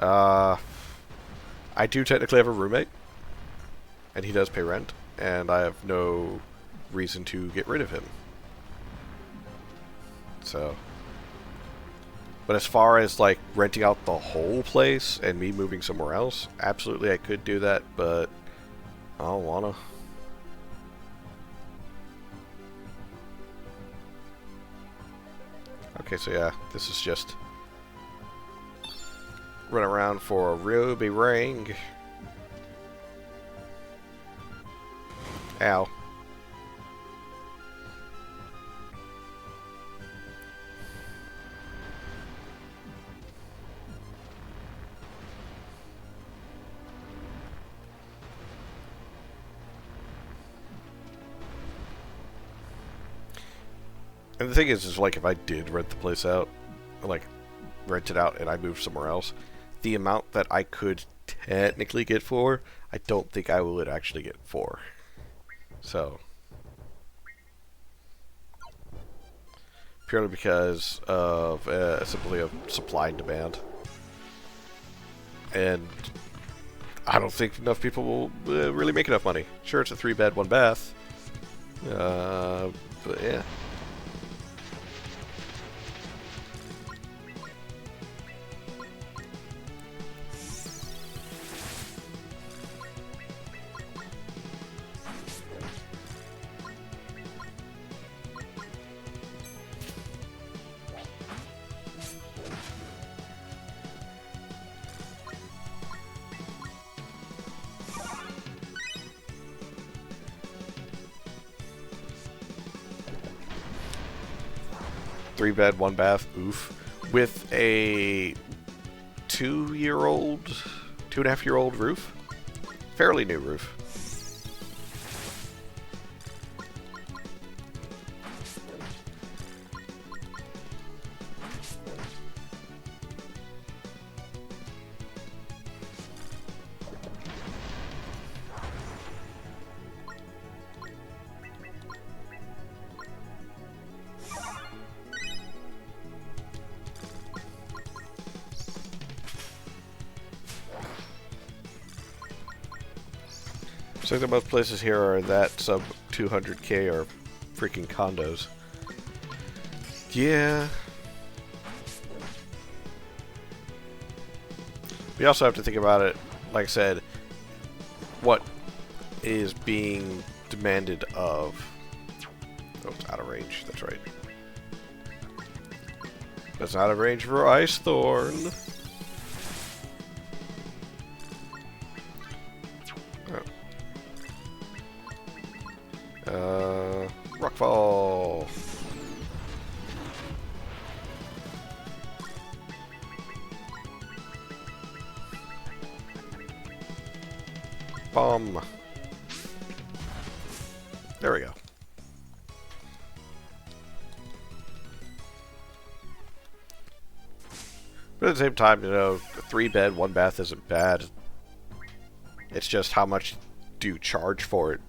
Speaker 2: I do technically have a roommate, and he does pay rent, and I have no reason to get rid of him. So, but as far as like renting out the whole place and me moving somewhere else, absolutely I could do that, but I don't wanna. Okay, so yeah, this is just run around for a ruby ring. Ow. And the thing is like if I did rent the place out, like rent it out and I moved somewhere else, the amount that I could technically get for, I don't think I would actually get for. So, purely because of simply of supply and demand. And I don't think enough people will really make enough money. Sure, it's a 3-bed, 1-bath. But yeah. Three-bed, 1-bath, oof. With a 2-year-old, 2.5-year-old roof. Fairly new roof. So that most places here are that sub 200k are freaking condos. Yeah. We also have to think about it, like I said, what is being demanded of... Oh, it's out of range, that's right. That's out of range for Ice Thorn. Rockfall. Bomb. There we go. But at the same time, you know, a 3-bed, 1-bath isn't bad. It's just how much do you charge for it?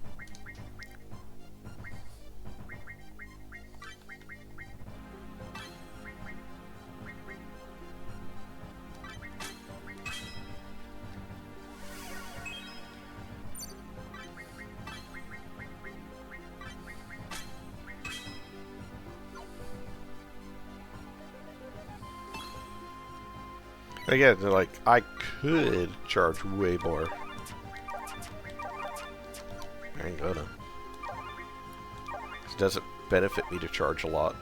Speaker 2: Again, they're like, I could charge way more. I ain't gonna. It doesn't benefit me to charge a lot.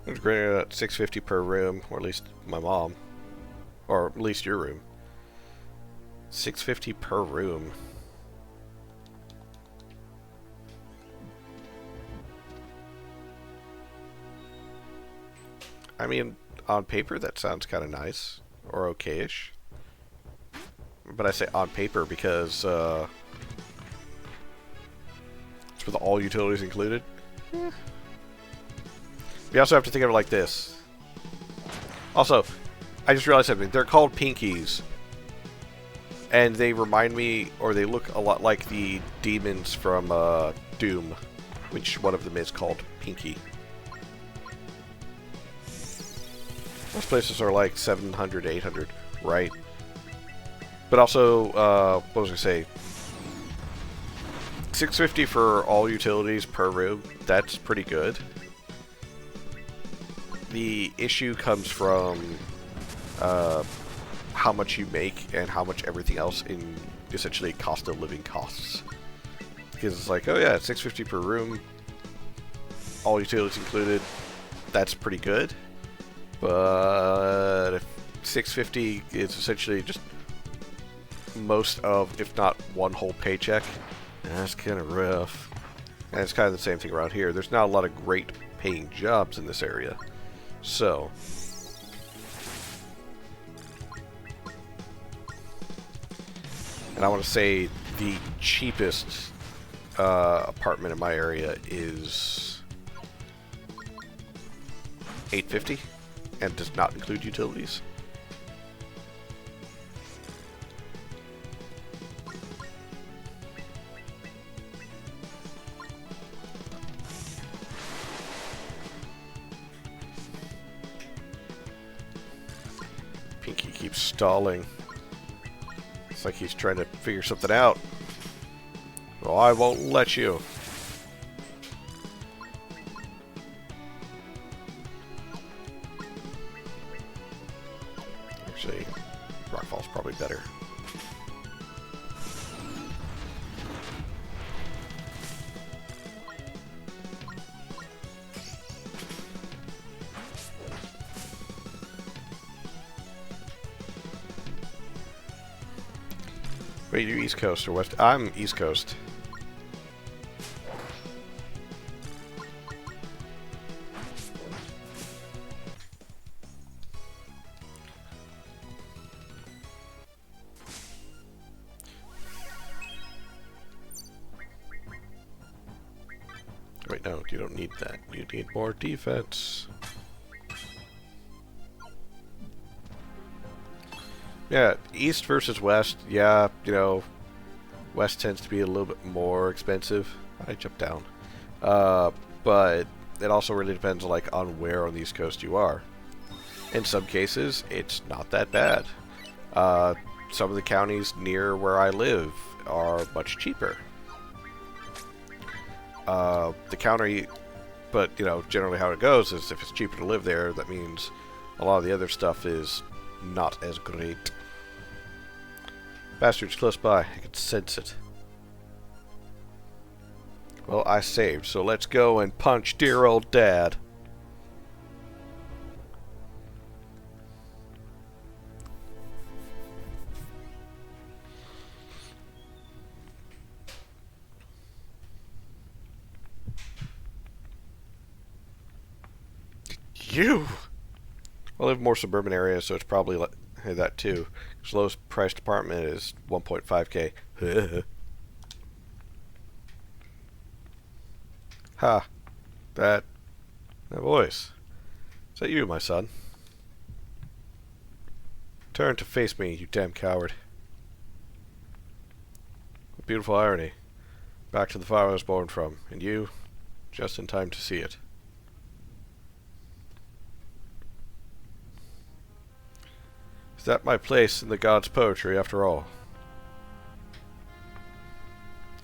Speaker 2: I'm grading at $650 per room, or at least my mom. Or at least your room. $650 per room. I mean, on paper that sounds kind of nice, or okay-ish. But I say on paper because it's with all utilities included. Eh. We also have to think of it like this. Also, I just realized something. They're called pinkies. And they remind me, or they look a lot like the demons from Doom, which one of them is called Pinky. Most places are like 700, 800, right? But also, what was I say? $650 for all utilities per room. That's pretty good. The issue comes from how much you make and how much everything else in essentially cost of living costs. Because it's like, oh yeah, it's $650 per room, all utilities included. That's pretty good. But if $650 is essentially just most of, if not one whole paycheck, that's kind of rough. And it's kind of the same thing around here. There's not a lot of great paying jobs in this area. So, and I want to say the cheapest apartment in my area is $850 and does not include utilities. Pinky keeps stalling. It's like he's trying to figure something out. Well, I won't let you. Actually, Rockfall's probably better. Wait, you East Coast or West? I'm East Coast. Wait, no, you don't need that. You need more defense. Yeah, East versus West. Yeah, you know, West tends to be a little bit more expensive. I jumped down. But it also really depends, like, on where on the East Coast you are. In some cases, it's not that bad. Some of the counties near where I live are much cheaper. The county, but you know, generally how it goes is if it's cheaper to live there, that means a lot of the other stuff is not as great. Bastard's close by. I can sense it. Well, I saved, so let's go and punch dear old Dad. You! I live in more suburban areas, so it's probably like that too. Its lowest priced apartment is 1.5k. Ha! That voice. Is that you, my son? Turn to face me, you damn coward. What beautiful irony. Back to the fire I was born from, and you, just in time to see it. Is that my place in the gods' poetry, after all?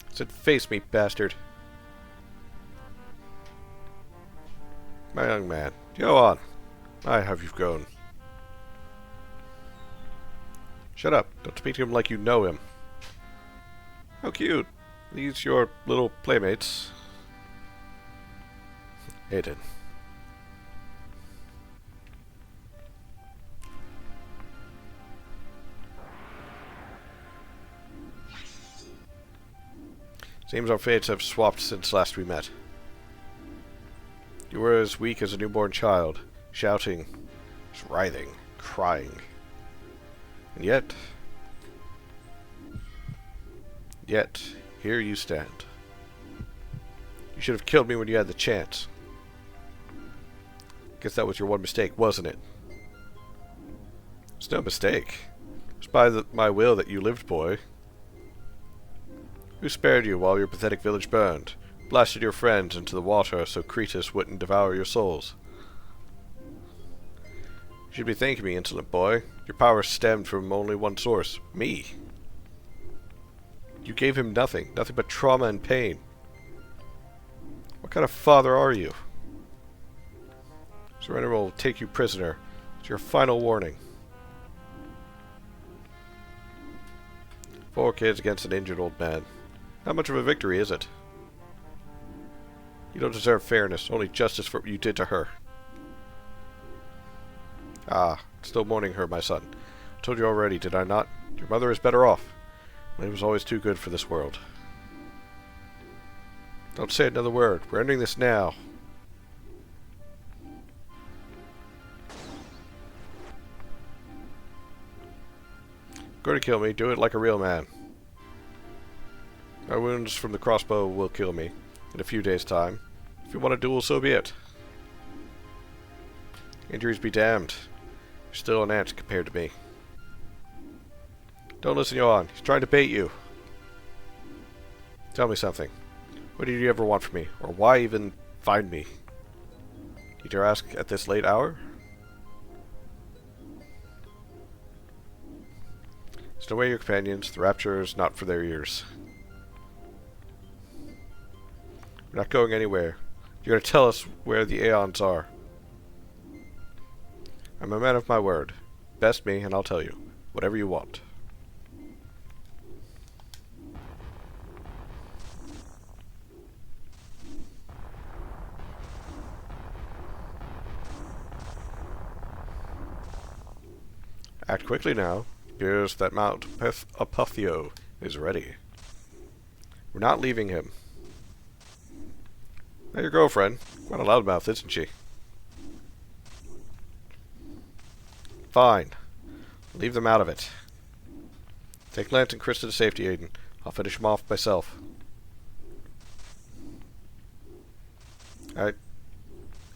Speaker 2: I said, face me, bastard. My young man, Johan, I have you grown. Shut up, don't speak to him like you know him. How cute. These your little playmates. Aiden. Seems our fates have swapped since last we met. You were as weak as a newborn child, shouting, writhing, crying. And yet, here you stand. You should have killed me when you had the chance. Guess that was your one mistake, wasn't it? It's no mistake. It's by my will that you lived, boy. Who spared you while your pathetic village burned? Blasted your friends into the water so Kretus wouldn't devour your souls. You should be thanking me, insolent boy. Your power stemmed from only one source. Me. You gave him nothing but trauma and pain. What kind of father are you? Surrender will take you prisoner. It's your final warning. 4 kids against an injured old man. How much of a victory is it? You don't deserve fairness, only justice for what you did to her. Ah, still mourning her, my son. I told you already, did I not? Your mother is better off. It was always too good for this world. Don't say another word. We're ending this now. Go to kill me. Do it like a real man. My wounds from the crossbow will kill me in a few days' time. If you want a duel, so be it. Injuries be damned. You're still an ant compared to me. Don't listen, Johan. He's trying to bait you. Tell me something. What did you ever want from me? Or why even find me? You dare ask at this late hour? Snow away your companions. The Rapture is not for their ears. We're not going anywhere. You're going to tell us where the Aeons are. I'm a man of my word. Best me, and I'll tell you. Whatever you want. Act quickly now. Appears that Mount Apotheo is ready. We're not leaving him. Now your girlfriend. Quite a loudmouth, isn't she? Fine. Leave them out of it. Take Lance and Krista to safety, Aiden. I'll finish them off myself. I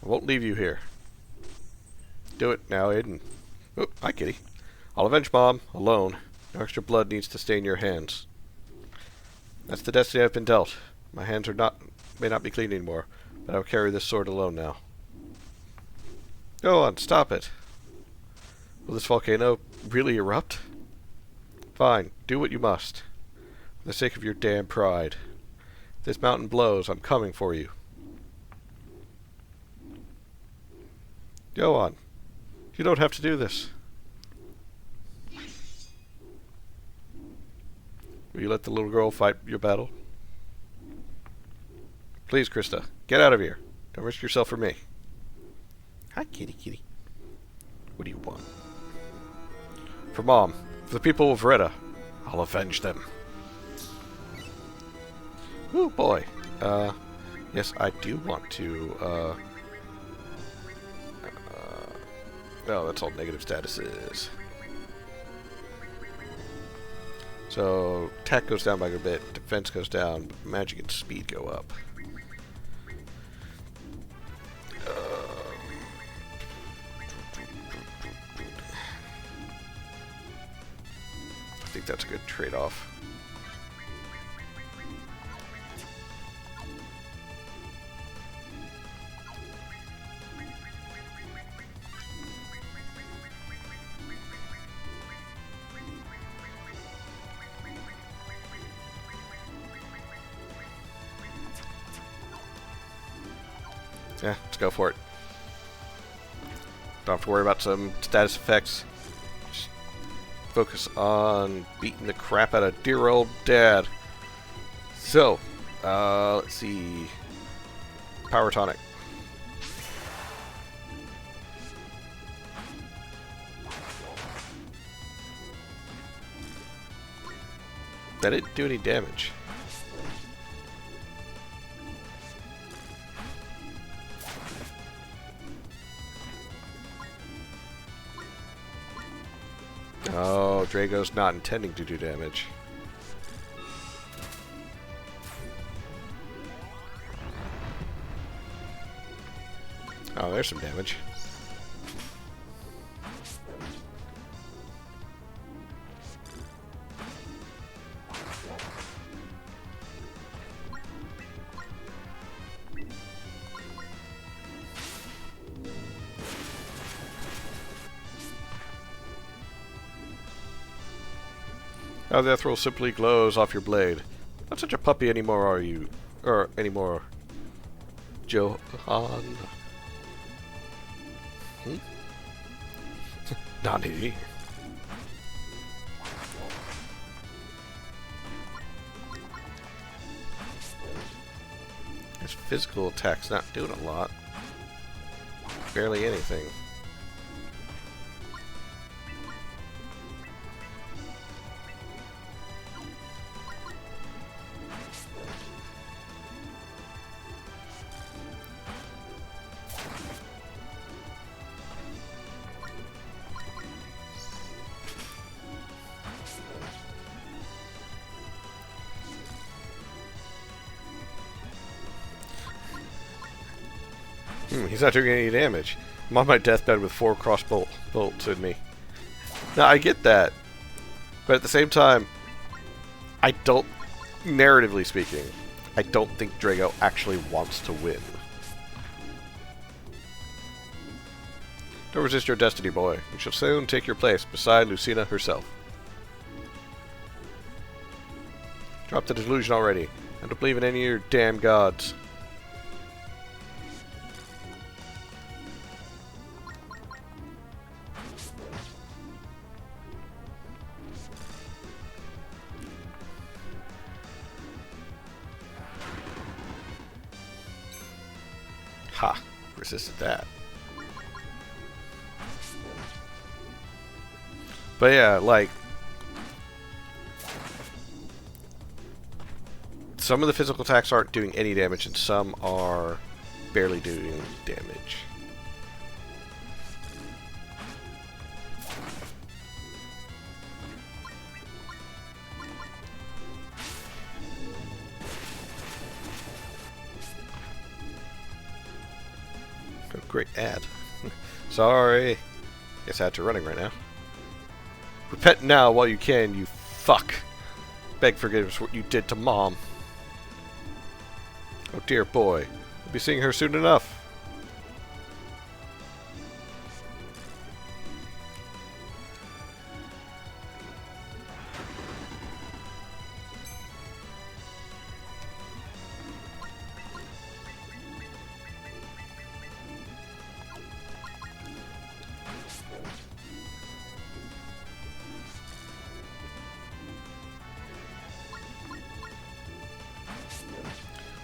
Speaker 2: won't leave you here. Do it now, Aiden. Oh, hi, kitty. I'll avenge Mom, alone. No extra blood needs to stain your hands. That's the destiny I've been dealt. My hands may not be clean anymore, but I'll carry this sword alone now. Go on, stop it. Will this volcano really erupt? Fine, do what you must. For the sake of your damn pride. If this mountain blows, I'm coming for you. Johan, you don't have to do this. Will you let the little girl fight your battle? Please, Krista, get out of here. Don't risk yourself for me. Hi, kitty kitty. What do you want? For Mom. For the people of Retta. I'll avenge them. Ooh, boy. Yes, I do want to, oh, that's all negative statuses. So, attack goes down by a bit, defense goes down, but magic and speed go up. I think that's a good trade-off. Yeah, let's go for it. Don't have to worry about some status effects. Just focus on beating the crap out of dear old Dad. So, let's see. Power tonic. That didn't do any damage. Oh, Drago's not intending to do damage. Oh, there's some damage. Oh, the ethereal simply glows off your blade. Not such a puppy anymore, are you? Or anymore, Johan? Hmm? Nani? His physical attack's not doing a lot. Barely anything. He's not doing any damage. I'm on my deathbed with 4 bolts in me. Now, I get that. But at the same time, I don't, narratively speaking, I don't think Drago actually wants to win. Don't resist your destiny, boy. You shall soon take your place beside Lucina herself. Drop the delusion already, and don't believe in any of your damn gods. Ha! Resisted that. But yeah, like, some of the physical attacks aren't doing any damage, and some are barely doing damage. Oh, great ad. Sorry. Guess I have to running right now. Repent now while you can, you fuck. Beg forgiveness for what you did to Mom. Oh dear boy. We'll be seeing her soon enough.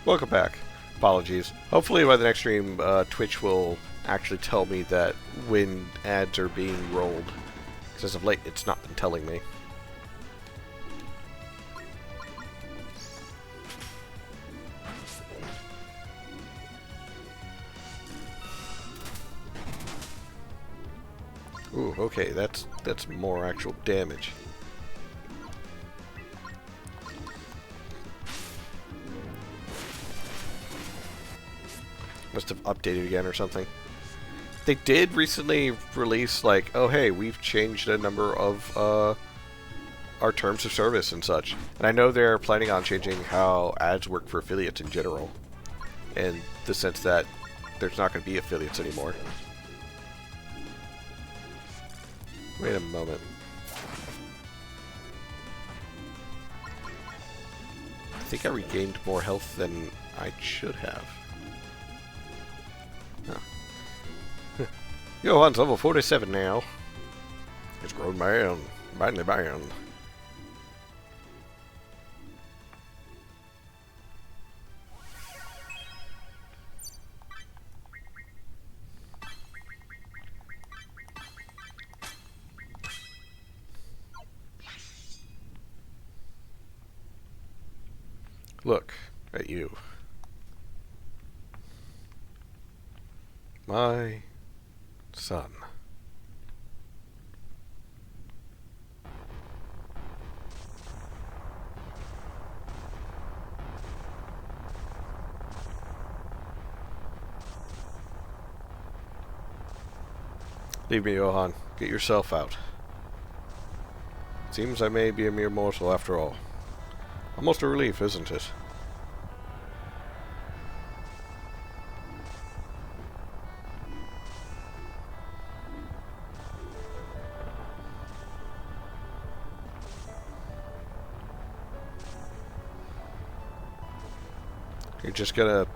Speaker 2: Welcome back. Apologies. Hopefully by the next stream, Twitch will actually tell me that when ads are being rolled. Because as of late, it's not been telling me. Ooh, okay, that's more actual damage. Must have updated again or something. They did recently release, like, oh hey, we've changed a number of our terms of service and such. And I know they're planning on changing how ads work for affiliates in general. In the sense that there's not going to be affiliates anymore. Wait a moment. I think I regained more health than I should have. Johan's level 47 now. It's grown man, badly man. Look at you. My son. Leave me, Johan. Get yourself out. Seems I may be a mere mortal after all. Almost a relief, isn't it? You're just gonna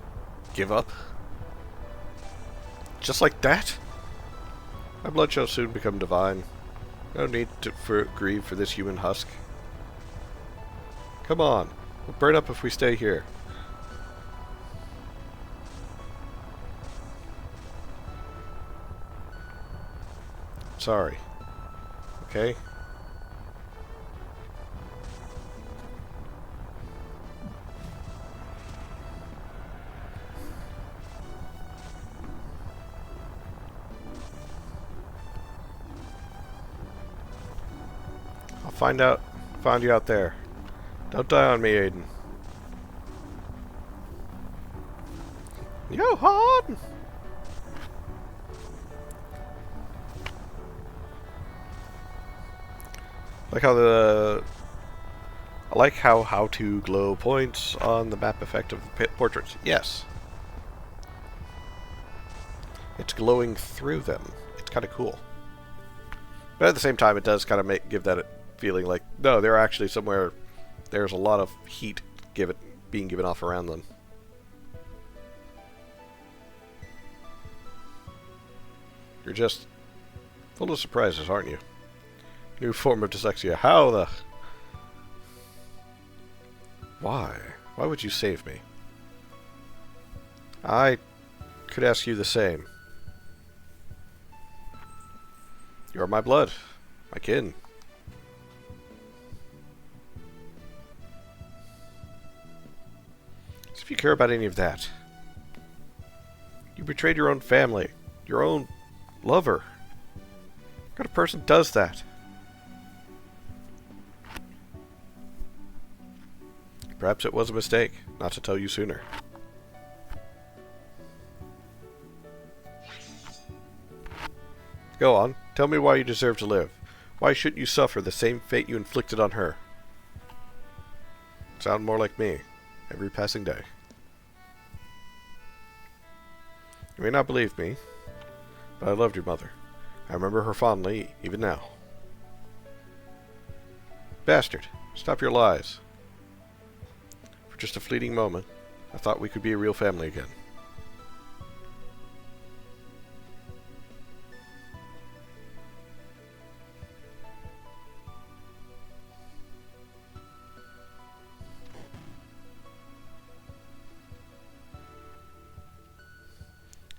Speaker 2: give up? Just like that? My blood shall soon become divine. No need to grieve for this human husk. Come on. We'll burn up if we stay here. Sorry. Okay? Find you out there. Don't die on me, Aiden. Johan! I like how to glow points on the map effect of the portraits. Yes. It's glowing through them. It's kind of cool. But at the same time, it does kind of give that feeling like, no, they're actually somewhere, there's a lot of heat being given off around them. You're just full of surprises, aren't you? New form of dyslexia. How the... Why? Why would you save me? I could ask you the same. You're my blood. My kin. As if you care about any of that. You betrayed your own family. Your own lover. What kind of person does that? Perhaps it was a mistake not to tell you sooner. Go on. Tell me why you deserve to live. Why shouldn't you suffer the same fate you inflicted on her? Sound more like me. Every passing day. You may not believe me, but I loved your mother. I remember her fondly, even now. Bastard. Stop your lies. For just a fleeting moment, I thought we could be a real family again.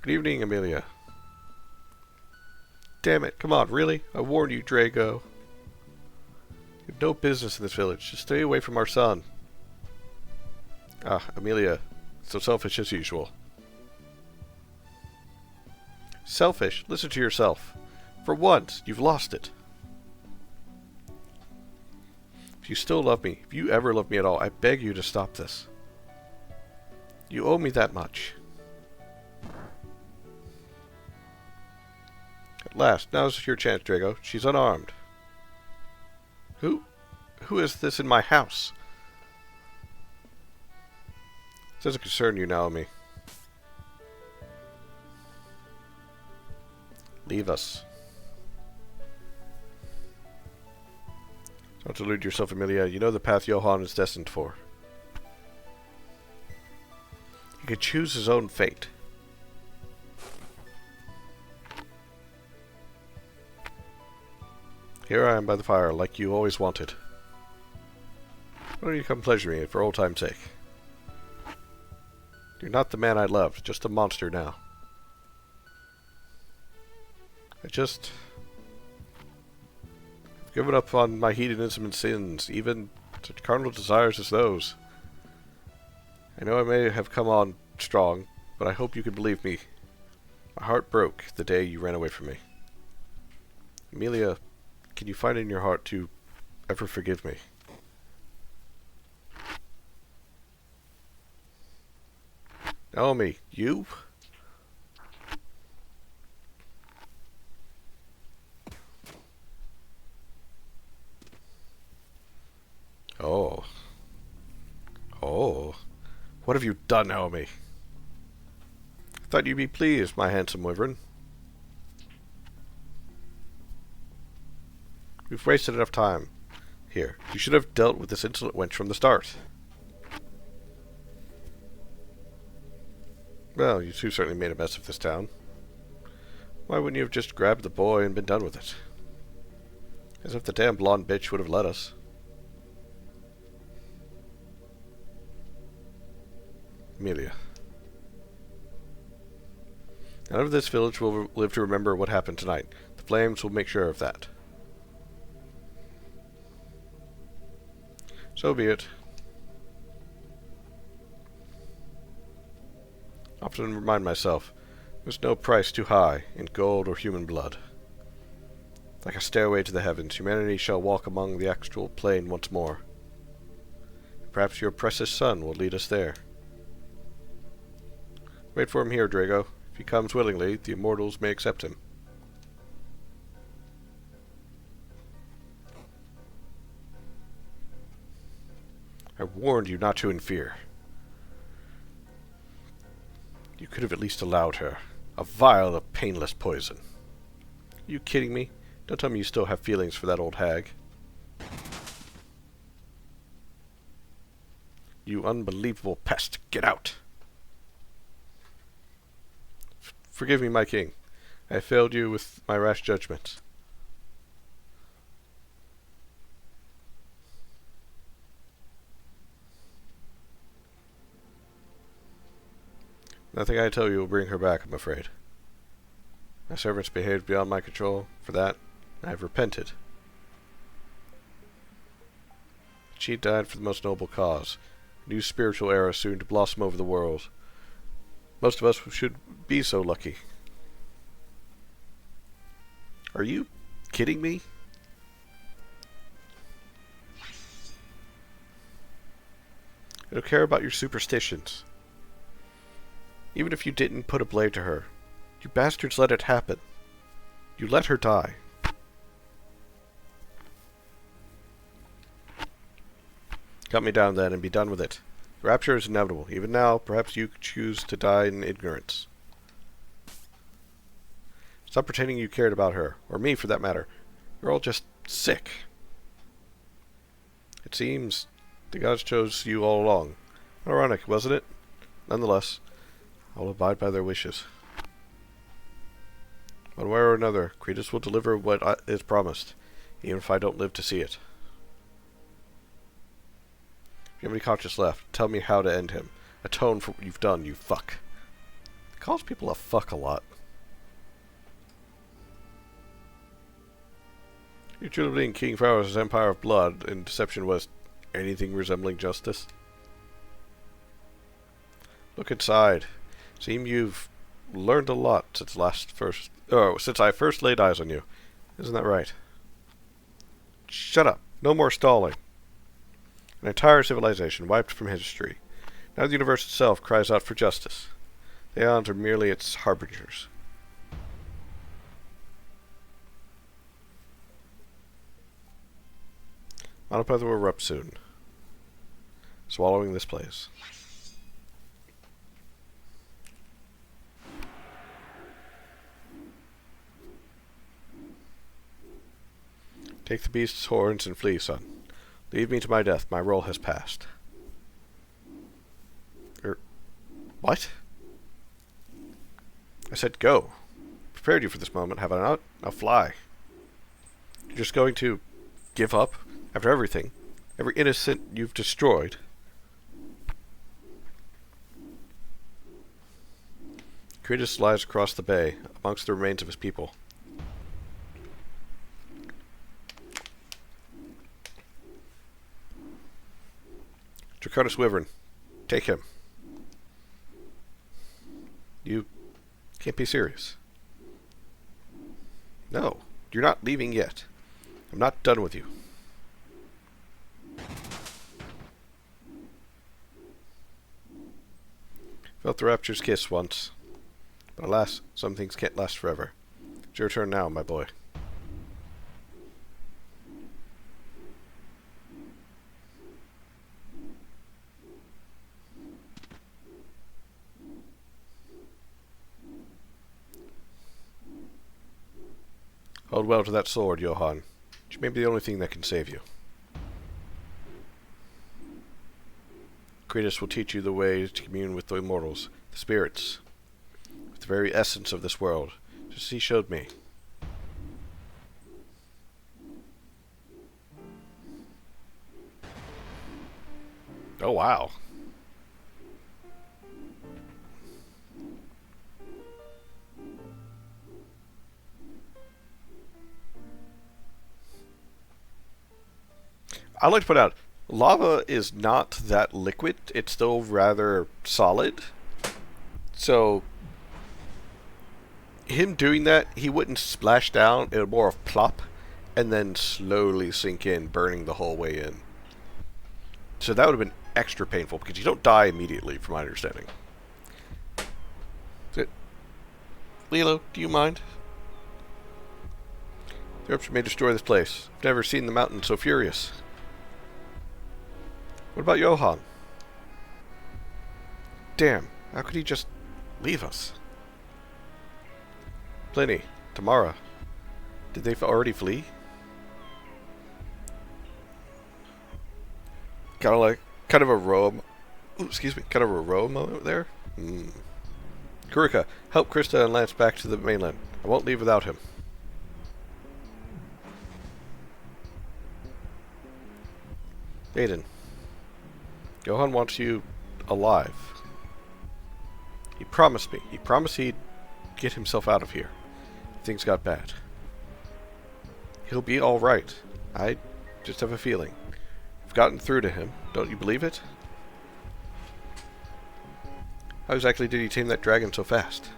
Speaker 2: Good evening, Amelia. Damn it, come on, really? I warned you, Drago. You have no business in this village. Just stay away from our son. Ah, Amelia. So selfish as usual. Selfish? Listen to yourself. For once, you've lost it. If you still love me, if you ever love me at all, I beg you to stop this. You owe me that much. At last, now's your chance, Drago. She's unarmed. Who is this in my house? This doesn't concern you, Naomi. Leave us. Don't delude yourself, Amelia. You know the path Johan is destined for. He could choose his own fate. Here I am by the fire, like you always wanted. Why don't you come pleasure me, for old time's sake? You're not the man I loved, just a monster now. I've given up on my hedonism and sins, even such carnal desires as those. I know I may have come on strong, but I hope you can believe me. My heart broke the day you ran away from me. Amelia, can you find in your heart to ever forgive me? Naomi, you? Oh. Oh. What have you done, Naomi? I thought you'd be pleased, my handsome wyvern. We've wasted enough time here. You should have dealt with this insolent wench from the start. Well, you two certainly made a mess of this town. Why wouldn't you have just grabbed the boy and been done with it? As if the damn blonde bitch would have let us. Amelia. None of this village will live to remember what happened tonight. The flames will make sure of that. So be it. I often remind myself, there's no price too high in gold or human blood. Like a stairway to the heavens, humanity shall walk among the astral plane once more. Perhaps your precious son will lead us there. Wait for him here, Drago. If he comes willingly, the immortals may accept him. I warned you not to interfere. You could have at least allowed her. A vial of painless poison. Are you kidding me? Don't tell me you still have feelings for that old hag. You unbelievable pest. Get out. Forgive me, my king. I failed you with my rash judgment. Nothing I tell you will bring her back, I'm afraid. My servants behaved beyond my control. For that, I have repented. She died for the most noble cause. A new spiritual era soon to blossom over the world. Most of us should be so lucky. Are you kidding me? I don't care about your superstitions. Even if you didn't put a blade to her, you bastards let it happen. You let her die. Cut me down then and be done with it. Rapture is inevitable. Even now, perhaps you choose to die in ignorance. Stop pretending you cared about her, or me for that matter. You're all just sick. It seems the gods chose you all along. Ironic, wasn't it? Nonetheless, I will abide by their wishes. One way or another, Kratos will deliver what is promised, even if I don't live to see it. If you have any conscience left, tell me how to end him. Atone for what you've done, you fuck. The calls people a fuck a lot. You truly believe King Pharaoh's empire of blood and deception was anything resembling justice? Look inside. Seem you've learned a lot since since I first laid eyes on you. Isn't that right? Shut up. No more stalling. An entire civilization wiped from history. Now the universe itself cries out for justice. The Aeons are merely its harbingers. Monopathy will erupt soon. Swallowing this place. Take the beast's horns and flee, son. Leave me to my death. My role has passed. What? I said go. Prepared you for this moment, have I not? Now fly. You're just going to give up after everything? Every innocent you've destroyed? Kratos lies across the bay, amongst the remains of his people. Draconis Wyvern, take him. You can't be serious. No, you're not leaving yet. I'm not done with you. Felt the Rapture's kiss once. But alas, some things can't last forever. It's your turn now, my boy. Hold well to that sword, Johan. It may be the only thing that can save you. Kratos will teach you the way to commune with the immortals, the spirits, with the very essence of this world, just as he showed me. Oh, wow. I'd like to point out, lava is not that liquid. It's still rather solid. So, him doing that, he wouldn't splash down. It would more of plop, and then slowly sink in, burning the whole way in. So that would have been extra painful, because you don't die immediately, from my understanding. Lilo, do you mind? The Rapture may destroy this place. I've never seen the mountain so furious. What about Johan? Damn, how could he just leave us? Pliny, Tamara, did they already flee? Kind of a row moment there. Kurika, help Krista and Lance back to the mainland. I won't leave without him. Aiden. Johan wants you alive. He promised me. He promised he'd get himself out of here. Things got bad. He'll be alright. I just have a feeling. I've gotten through to him. Don't you believe it? How exactly did he tame that dragon so fast?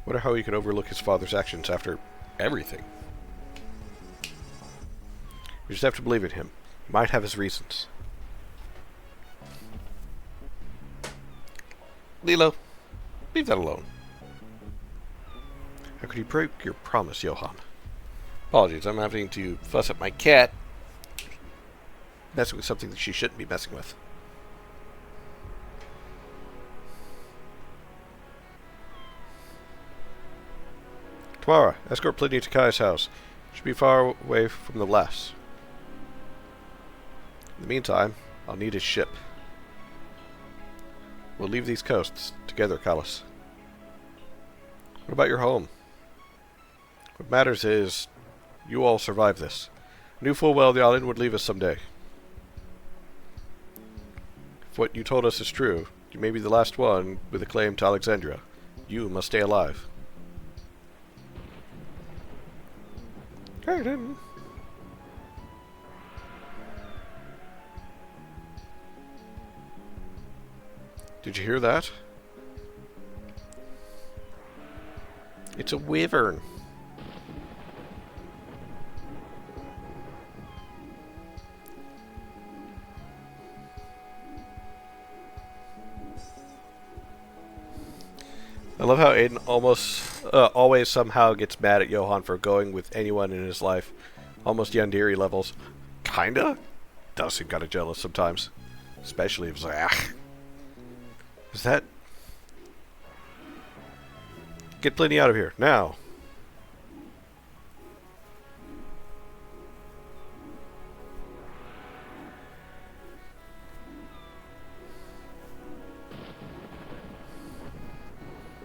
Speaker 2: Wonder how he could overlook his father's actions after everything. We just have to believe in him. He might have his reasons. Lilo, leave that alone. How could you break your promise, Johan? Apologies, I'm having to fuss at my cat. Messing with something that she shouldn't be messing with. Tamara, escort Pliny to Kai's house. Should be far away from the blast. In the meantime, I'll need his ship. We'll leave these coasts together, Callus. What about your home? What matters is, you all survive this. I knew full well the island would leave us someday. If what you told us is true, You may be the last one with a claim to Alexandria. You must stay alive. Hayden. Did you hear that? It's a wyvern. I love how Aiden always somehow gets mad at Johan for going with anyone in his life. Almost Yandere levels. Kinda? Does seem kinda jealous sometimes. Especially if it's like, ah. Is that... Get Plenty out of here, now.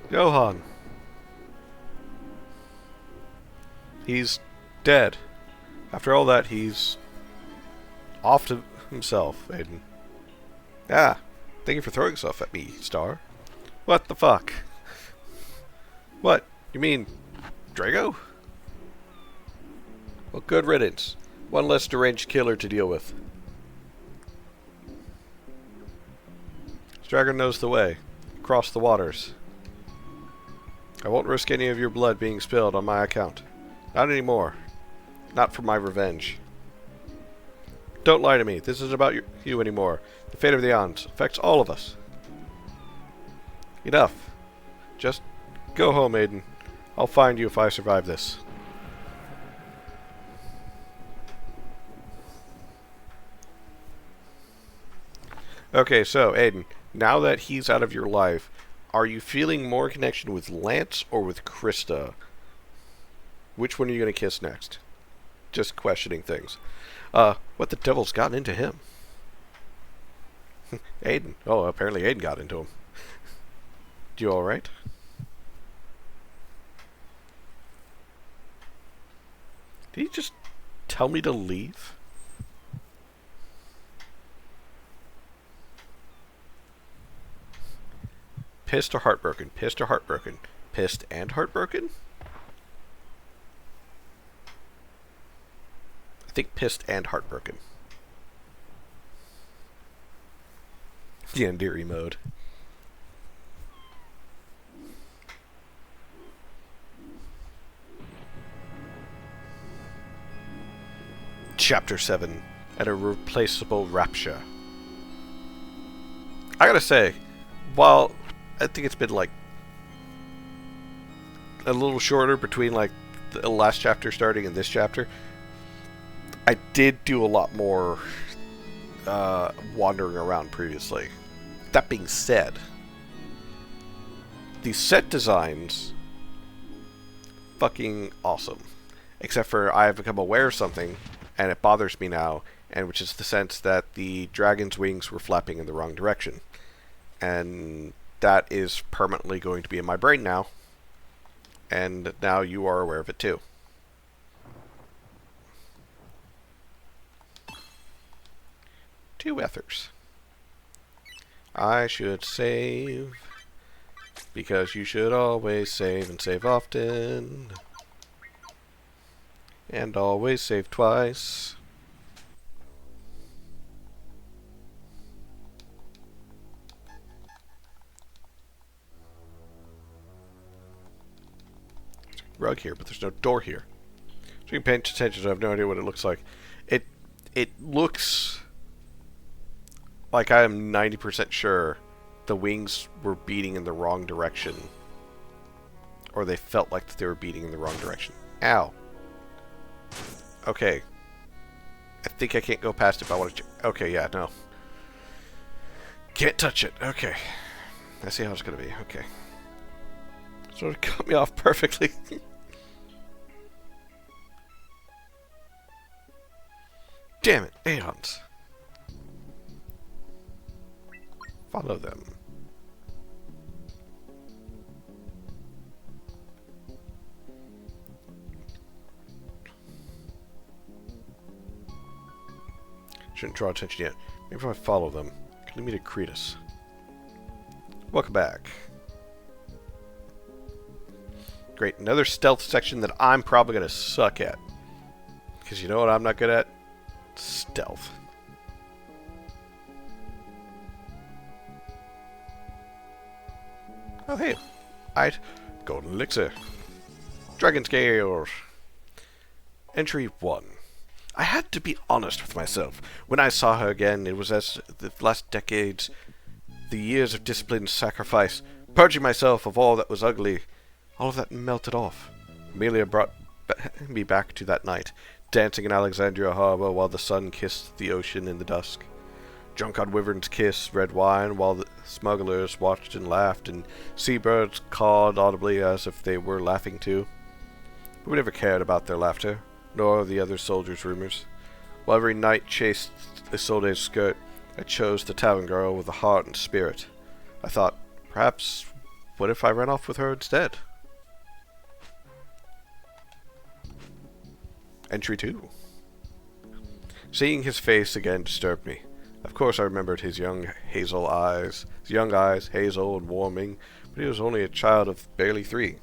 Speaker 2: Johan. He's dead. After all that, he's off to himself, Aiden. Ah, thank you for throwing stuff at me, Star. What the fuck? What? You mean Drago? Well, good riddance. One less deranged killer to deal with. Drago knows the way. Across the waters. I won't risk any of your blood being spilled on my account. Not anymore. Not for my revenge. Don't lie to me. This isn't about you anymore. The fate of the Ons affects all of us. Enough. Just go home, Aiden. I'll find you if I survive this. Okay, so, Aiden, now that he's out of your life, are you feeling more connection with Lance or with Krista? Which one are you going to kiss next? Just questioning things. What the devil's gotten into him? Aiden. Oh, apparently Aiden got into him. You alright? Did he just tell me to leave? Pissed or heartbroken? Pissed or heartbroken? Pissed and heartbroken? I think pissed and heartbroken. Yandere mode. Chapter 7. An irreplaceable Rapture. I gotta say, while I think it's been like a little shorter between like the last chapter starting and this chapter, I did do a lot more wandering around previously. That being said, the set designs fucking awesome. Except for I have become aware of something, and it bothers me now, and which is the sense that the dragon's wings were flapping in the wrong direction. And that is permanently going to be in my brain now. And now you are aware of it too. Two ethers. I should save, because you should always save and save often. And always save twice. There's a rug here, but there's no door here. So you can pay attention, so I have no idea what it looks like. It looks like I am 90% sure the wings were beating in the wrong direction. Or they felt like they were beating in the wrong direction. Ow. Okay. I think I can't go past it if I want to... Okay, yeah, no. Can't touch it. Okay. I see how it's going to be. Okay. So it cut me off perfectly. Damn it. Aeons. Follow them. Shouldn't draw attention yet. Maybe if I follow them, can lead me to Cretus. Welcome back. Great, another stealth section that I'm probably going to suck at. Because you know what I'm not good at? Stealth. Oh hey, golden elixir. Dragon scales. Entry 1. I had to be honest with myself. When I saw her again, it was as the last decades, the years of discipline and sacrifice, purging myself of all that was ugly, all of that melted off. Amelia brought me back to that night, dancing in Alexandria Harbor while the sun kissed the ocean in the dusk. Drunk on Wyvern's kiss, red wine, while the smugglers watched and laughed, and seabirds cawed audibly as if they were laughing too. But we never cared about their laughter, nor the other soldiers' rumors. While every knight chased Isolde's skirt, I chose the tavern girl with a heart and spirit. I thought, perhaps, what if I ran off with her instead? Entry 2. Seeing his face again disturbed me. Of course I remembered his young eyes, hazel and warming, but he was only a child of barely 3.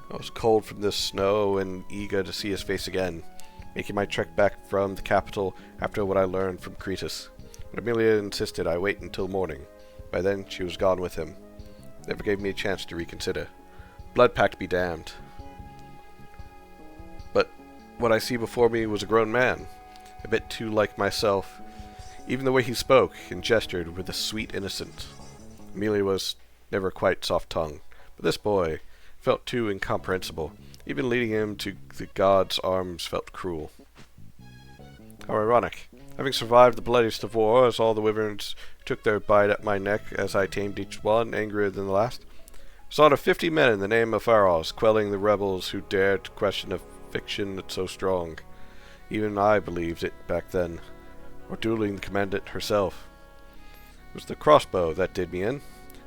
Speaker 2: I was cold from the snow and eager to see his face again, making my trek back from the capital after what I learned from Cretus. But Amelia insisted I wait until morning. By then she was gone with him. Never gave me a chance to reconsider. Blood pact be damned. But what I see before me was a grown man, a bit too like myself. Even the way he spoke and gestured with a sweet innocence. Amelia was never quite soft-tongued, but this boy felt too incomprehensible. Even leading him to the god's arms felt cruel. How ironic. Having survived the bloodiest of war, as all the wyverns took their bite at my neck as I tamed each one, angrier than the last, saw 50 men in the name of Pharos, quelling the rebels who dared to question a fiction that's so strong. Even I believed it back then. Or dueling the commandant herself. It was the crossbow that did me in.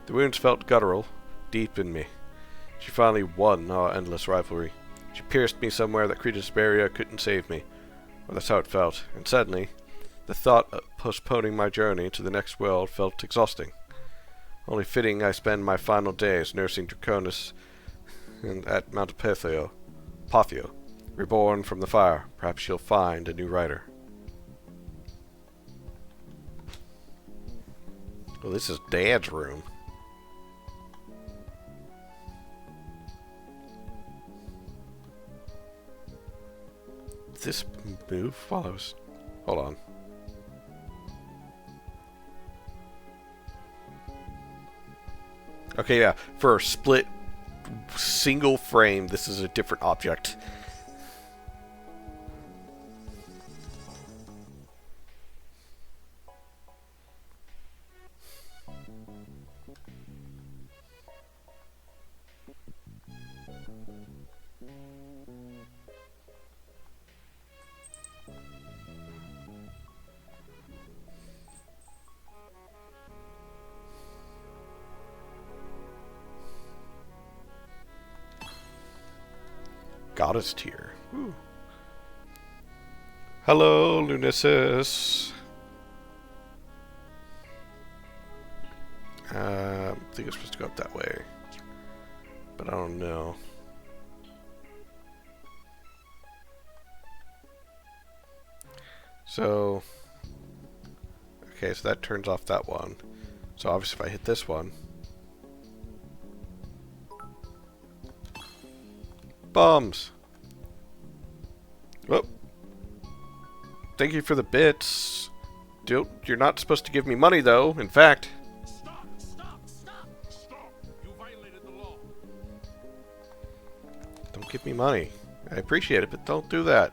Speaker 2: The wounds felt guttural, deep in me. She finally won our endless rivalry. She pierced me somewhere that Cretus barrier couldn't save me. Well, that's how it felt. And suddenly, the thought of postponing my journey to the next world felt exhausting. Only fitting I spend my final days nursing Draconis at Mount Pathio, reborn from the fire. Perhaps she'll find a new writer. Well, this is Dad's room. Did this move while I was... Hold on. Okay, yeah. For a split single frame, this is a different object. Goddess tier. Ooh. Hello, Lunasis. I think it's supposed to go up that way, but I don't know. So, okay, so that turns off that one. So obviously if I hit this one, bombs. Whoop. Thank you for the bits. You're not supposed to give me money, though. In fact.
Speaker 3: Stop! You violated the law.
Speaker 2: Don't give me money. I appreciate it, but don't do that.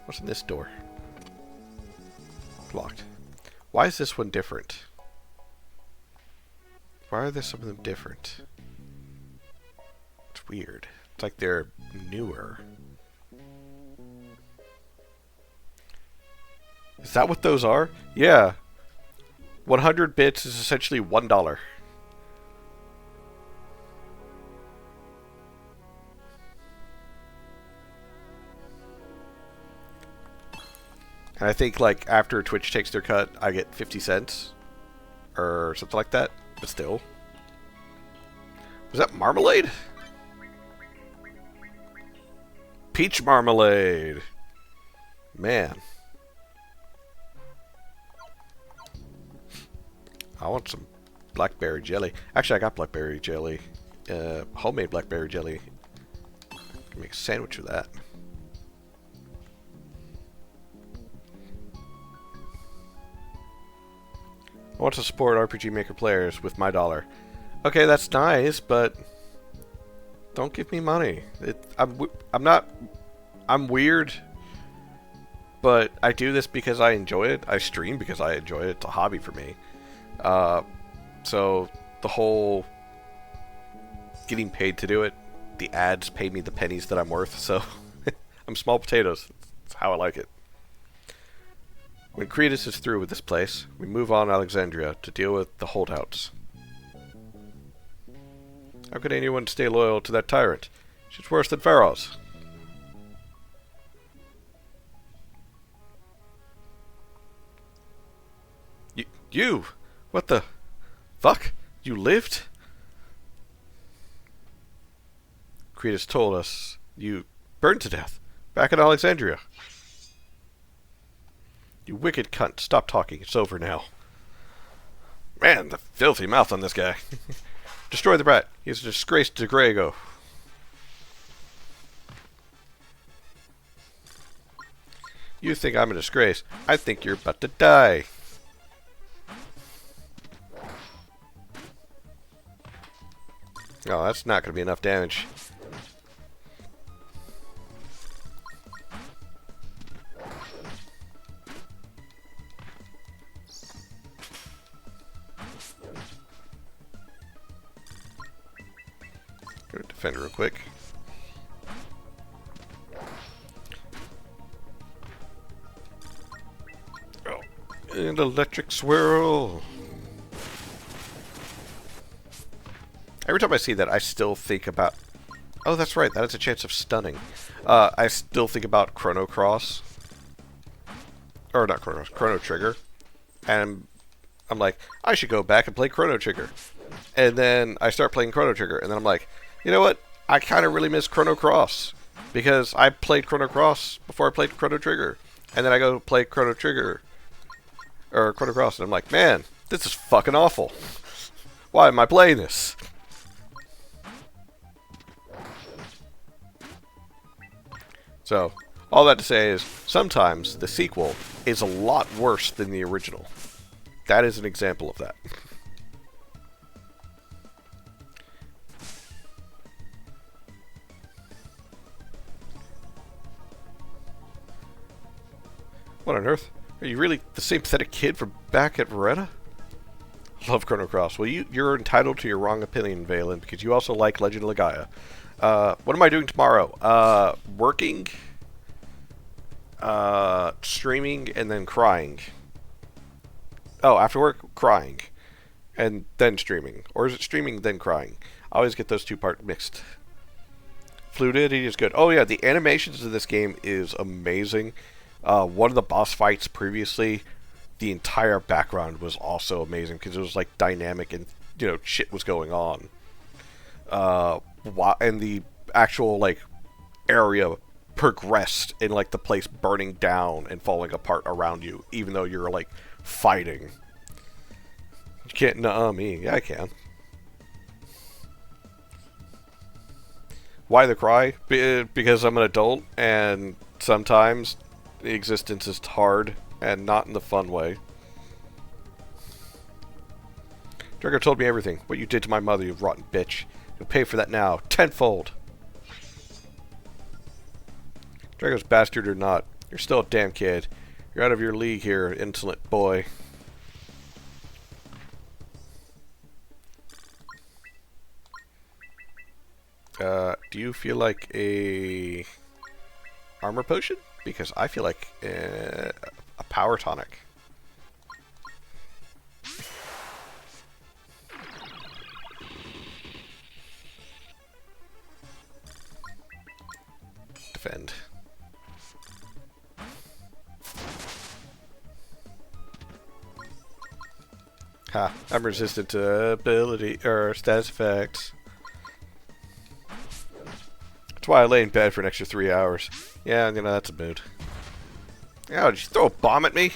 Speaker 2: What's in this door? Locked. Why is this one different? Why are there some of them different? It's weird. It's like they're newer. Is that what those are? Yeah. 100 bits is essentially $1. And I think, like, after Twitch takes their cut, I get 50 cents. Or something like that. But still. Was that marmalade? Peach marmalade. Man. I want some blackberry jelly. Actually, I got blackberry jelly. Homemade blackberry jelly. Make a sandwich with that. I want to support RPG Maker players with my dollar. Okay, that's nice, but don't give me money. I'm weird, but I do this because I enjoy it. I stream because I enjoy it. It's a hobby for me. So the whole getting paid to do it, the ads pay me the pennies that I'm worth. So I'm small potatoes. That's how I like it. When Cretus is through with this place, we move on Alexandria to deal with the holdouts. How could anyone stay loyal to that tyrant? She's worse than Pharaoh's. You? What the fuck? You lived? Cretus told us you burned to death back in Alexandria. You wicked cunt. Stop talking. It's over now. Man, the filthy mouth on this guy. Destroy the brat. He's a disgrace to Grego. You think I'm a disgrace. I think you're about to die. Oh, that's not going to be enough damage. Go to defend real quick. Oh, and electric swirl. Every time I see that, I still think about... Oh, that's right. That is a chance of stunning. I still think about Chrono Cross. Or not Chrono Cross, Chrono Trigger. And I'm like, I should go back and play Chrono Trigger. And then I start playing Chrono Trigger. And then I'm like, you know what? I kind of really miss Chrono Cross. Because I played Chrono Cross before I played Chrono Trigger. And then I go play Chrono Trigger. Or Chrono Cross. And I'm like, man, this is fucking awful. Why am I playing this? So, all that to say is, sometimes the sequel is a lot worse than the original. That is an example of that. What on earth? Are you really the same pathetic kid from back at Veretta? Love Chrono Cross. Well, you're entitled to your wrong opinion, Valen, because you also like Legend of Legaia. What am I doing tomorrow? Working, streaming, and then crying. Oh, after work, crying. And then streaming. Or is it streaming, then crying? I always get those two parts mixed. Fluidity is good. Oh yeah, the animations of this game is amazing. One of the boss fights previously, the entire background was also amazing because it was like dynamic and, you know, shit was going on. And the actual like area progressed in like the place burning down and falling apart around you, even though you're like fighting. You can't nuh-uh me. Yeah, I can. Why the cry? Because I'm an adult and sometimes existence is hard and not in the fun way. Drago told me everything. What you did to my mother, you rotten bitch. You'll pay for that now, tenfold. Drago's bastard or not, you're still a damn kid. You're out of your league here, insolent boy. Do you feel like a armor potion? Because I feel like a power tonic. Defend. Ha, I'm resistant to ability or status effects. That's why I lay in bed for an extra 3 hours. Yeah, you know, that's a mood. Oh, did you throw a bomb at me?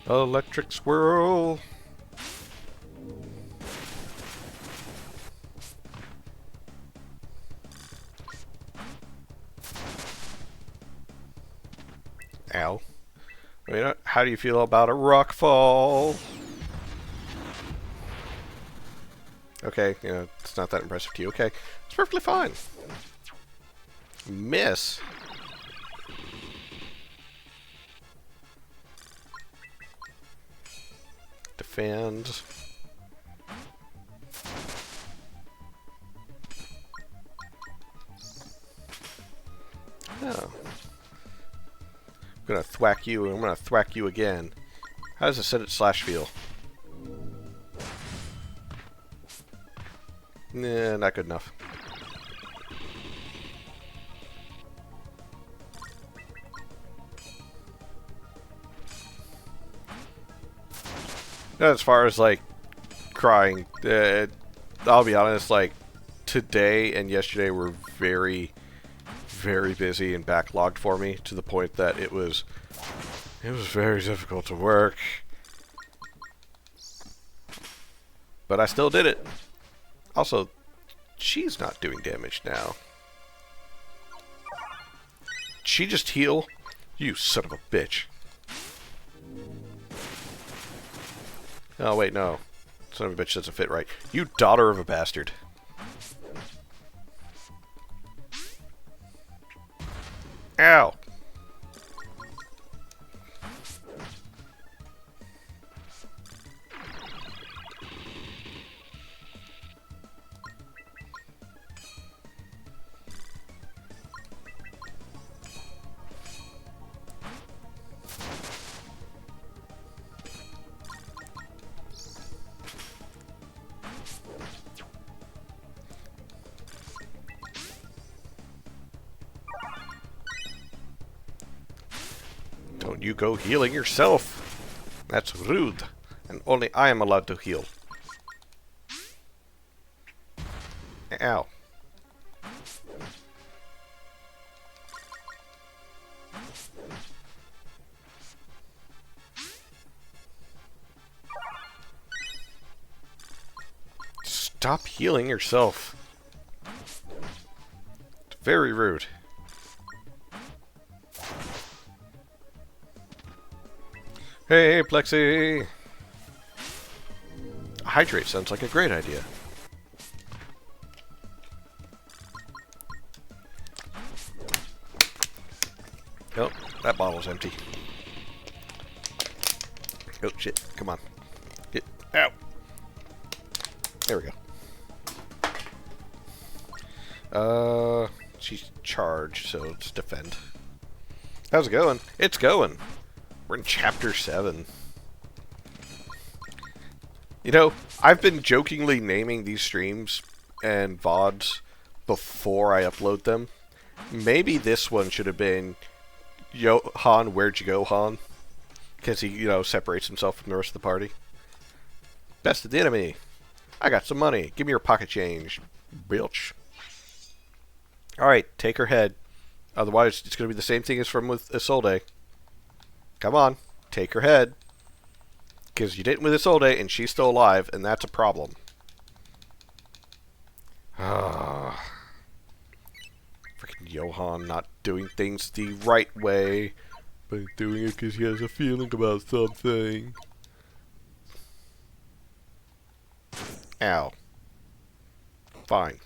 Speaker 2: Electric squirrel. Ow. Wait, how do you feel about a rock fall? Okay, you know, it's not that impressive to you. Okay, it's perfectly fine. Miss. Defend. Oh. I'm gonna thwack you, and I'm gonna thwack you again. How does a set it slash feel? Nah, not good enough. As far as, like, crying, I'll be honest, like, today and yesterday were very, very busy and backlogged for me, to the point that it was very difficult to work. But I still did it. Also, she's not doing damage now. She just heal? You son of a bitch. Oh, wait, no. Son of a bitch doesn't fit right. You daughter of a bastard. Ow! Don't you go healing yourself. That's rude. And only I am allowed to heal. Ow. Stop healing yourself. It's very rude. Hey, Plexi! Hydrate sounds like a great idea. Oh, that bottle's empty. Oh, shit. Come on. Get out. There we go. She's charged, so let's defend. How's it going? It's going. We're in Chapter 7. You know, I've been jokingly naming these streams and VODs before I upload them. Maybe this one should have been Johan, where'd you go, Han? Because he, you know, separates himself from the rest of the party. Best of the enemy. I got some money. Give me your pocket change, bitch. Alright, take her head. Otherwise, it's going to be the same thing as from with Isolde. Come on, take her head. Because you didn't with Isolde, and she's still alive, and that's a problem. Freaking Johan not doing things the right way, but doing it because he has a feeling about something. Ow. Fine.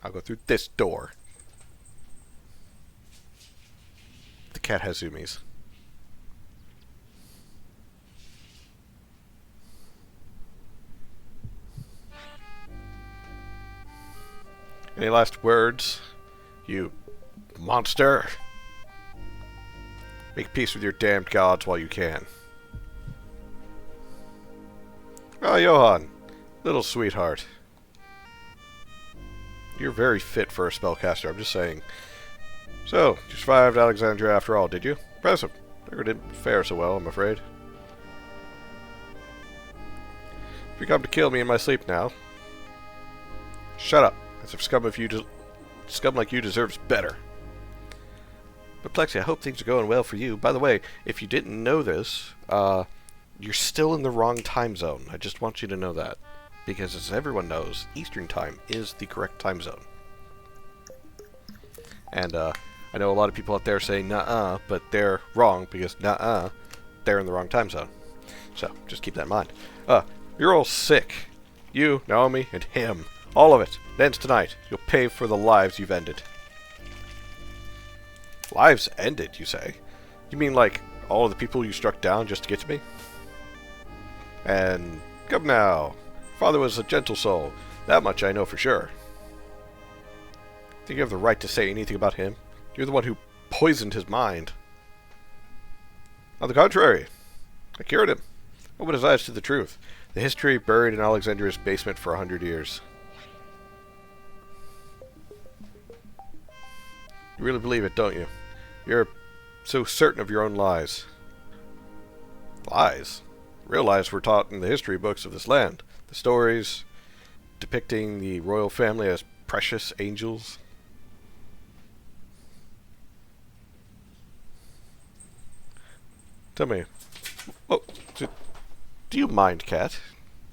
Speaker 2: I'll go through this door. The cat has zoomies. Any last words, you monster? Make peace with your damned gods while you can. Oh, Johan, little sweetheart. You're very fit for a spellcaster, I'm just saying. So, you survived Alexandria after all, did you? Impressive. Never didn't fare so well, I'm afraid. If you come to kill me in my sleep now... Shut up, as if scum like you deserves better. But Plexi, I hope things are going well for you. By the way, if you didn't know this, you're still in the wrong time zone. I just want you to know that. Because as everyone knows, Eastern Time is the correct time zone. And, I know a lot of people out there saying nuh-uh, but they're wrong because nuh-uh, they're in the wrong time zone. So, just keep that in mind. You're all sick. You, Naomi, and him. All of it. It ends tonight. You'll pay for the lives you've ended. Lives ended, you say? You mean like all of the people you struck down just to get to me? And come now. Father was a gentle soul. That much I know for sure. Think you have the right to say anything about him? You're the one who poisoned his mind. On the contrary, I cured him. Opened his eyes to the truth. The history buried in Alexandria's basement for 100 years. You really believe it, don't you? You're so certain of your own lies. Lies? Real lies were taught in the history books of this land. The stories depicting the royal family as precious angels. Tell me, oh, do you mind, Cat?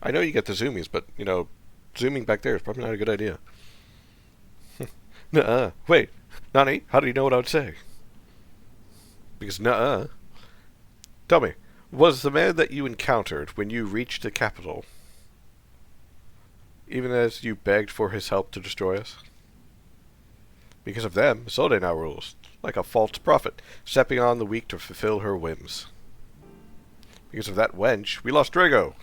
Speaker 2: I know you get the zoomies, but, you know, zooming back there is probably not a good idea. Nuh-uh. Wait, Nani, how do you know what I would say? Because nuh-uh. Tell me, was the man that you encountered when you reached the capital, even as you begged for his help to destroy us? Because of them, Isolde now rules, like a false prophet, stepping on the weak to fulfill her whims. Because of that wench, we lost Drago.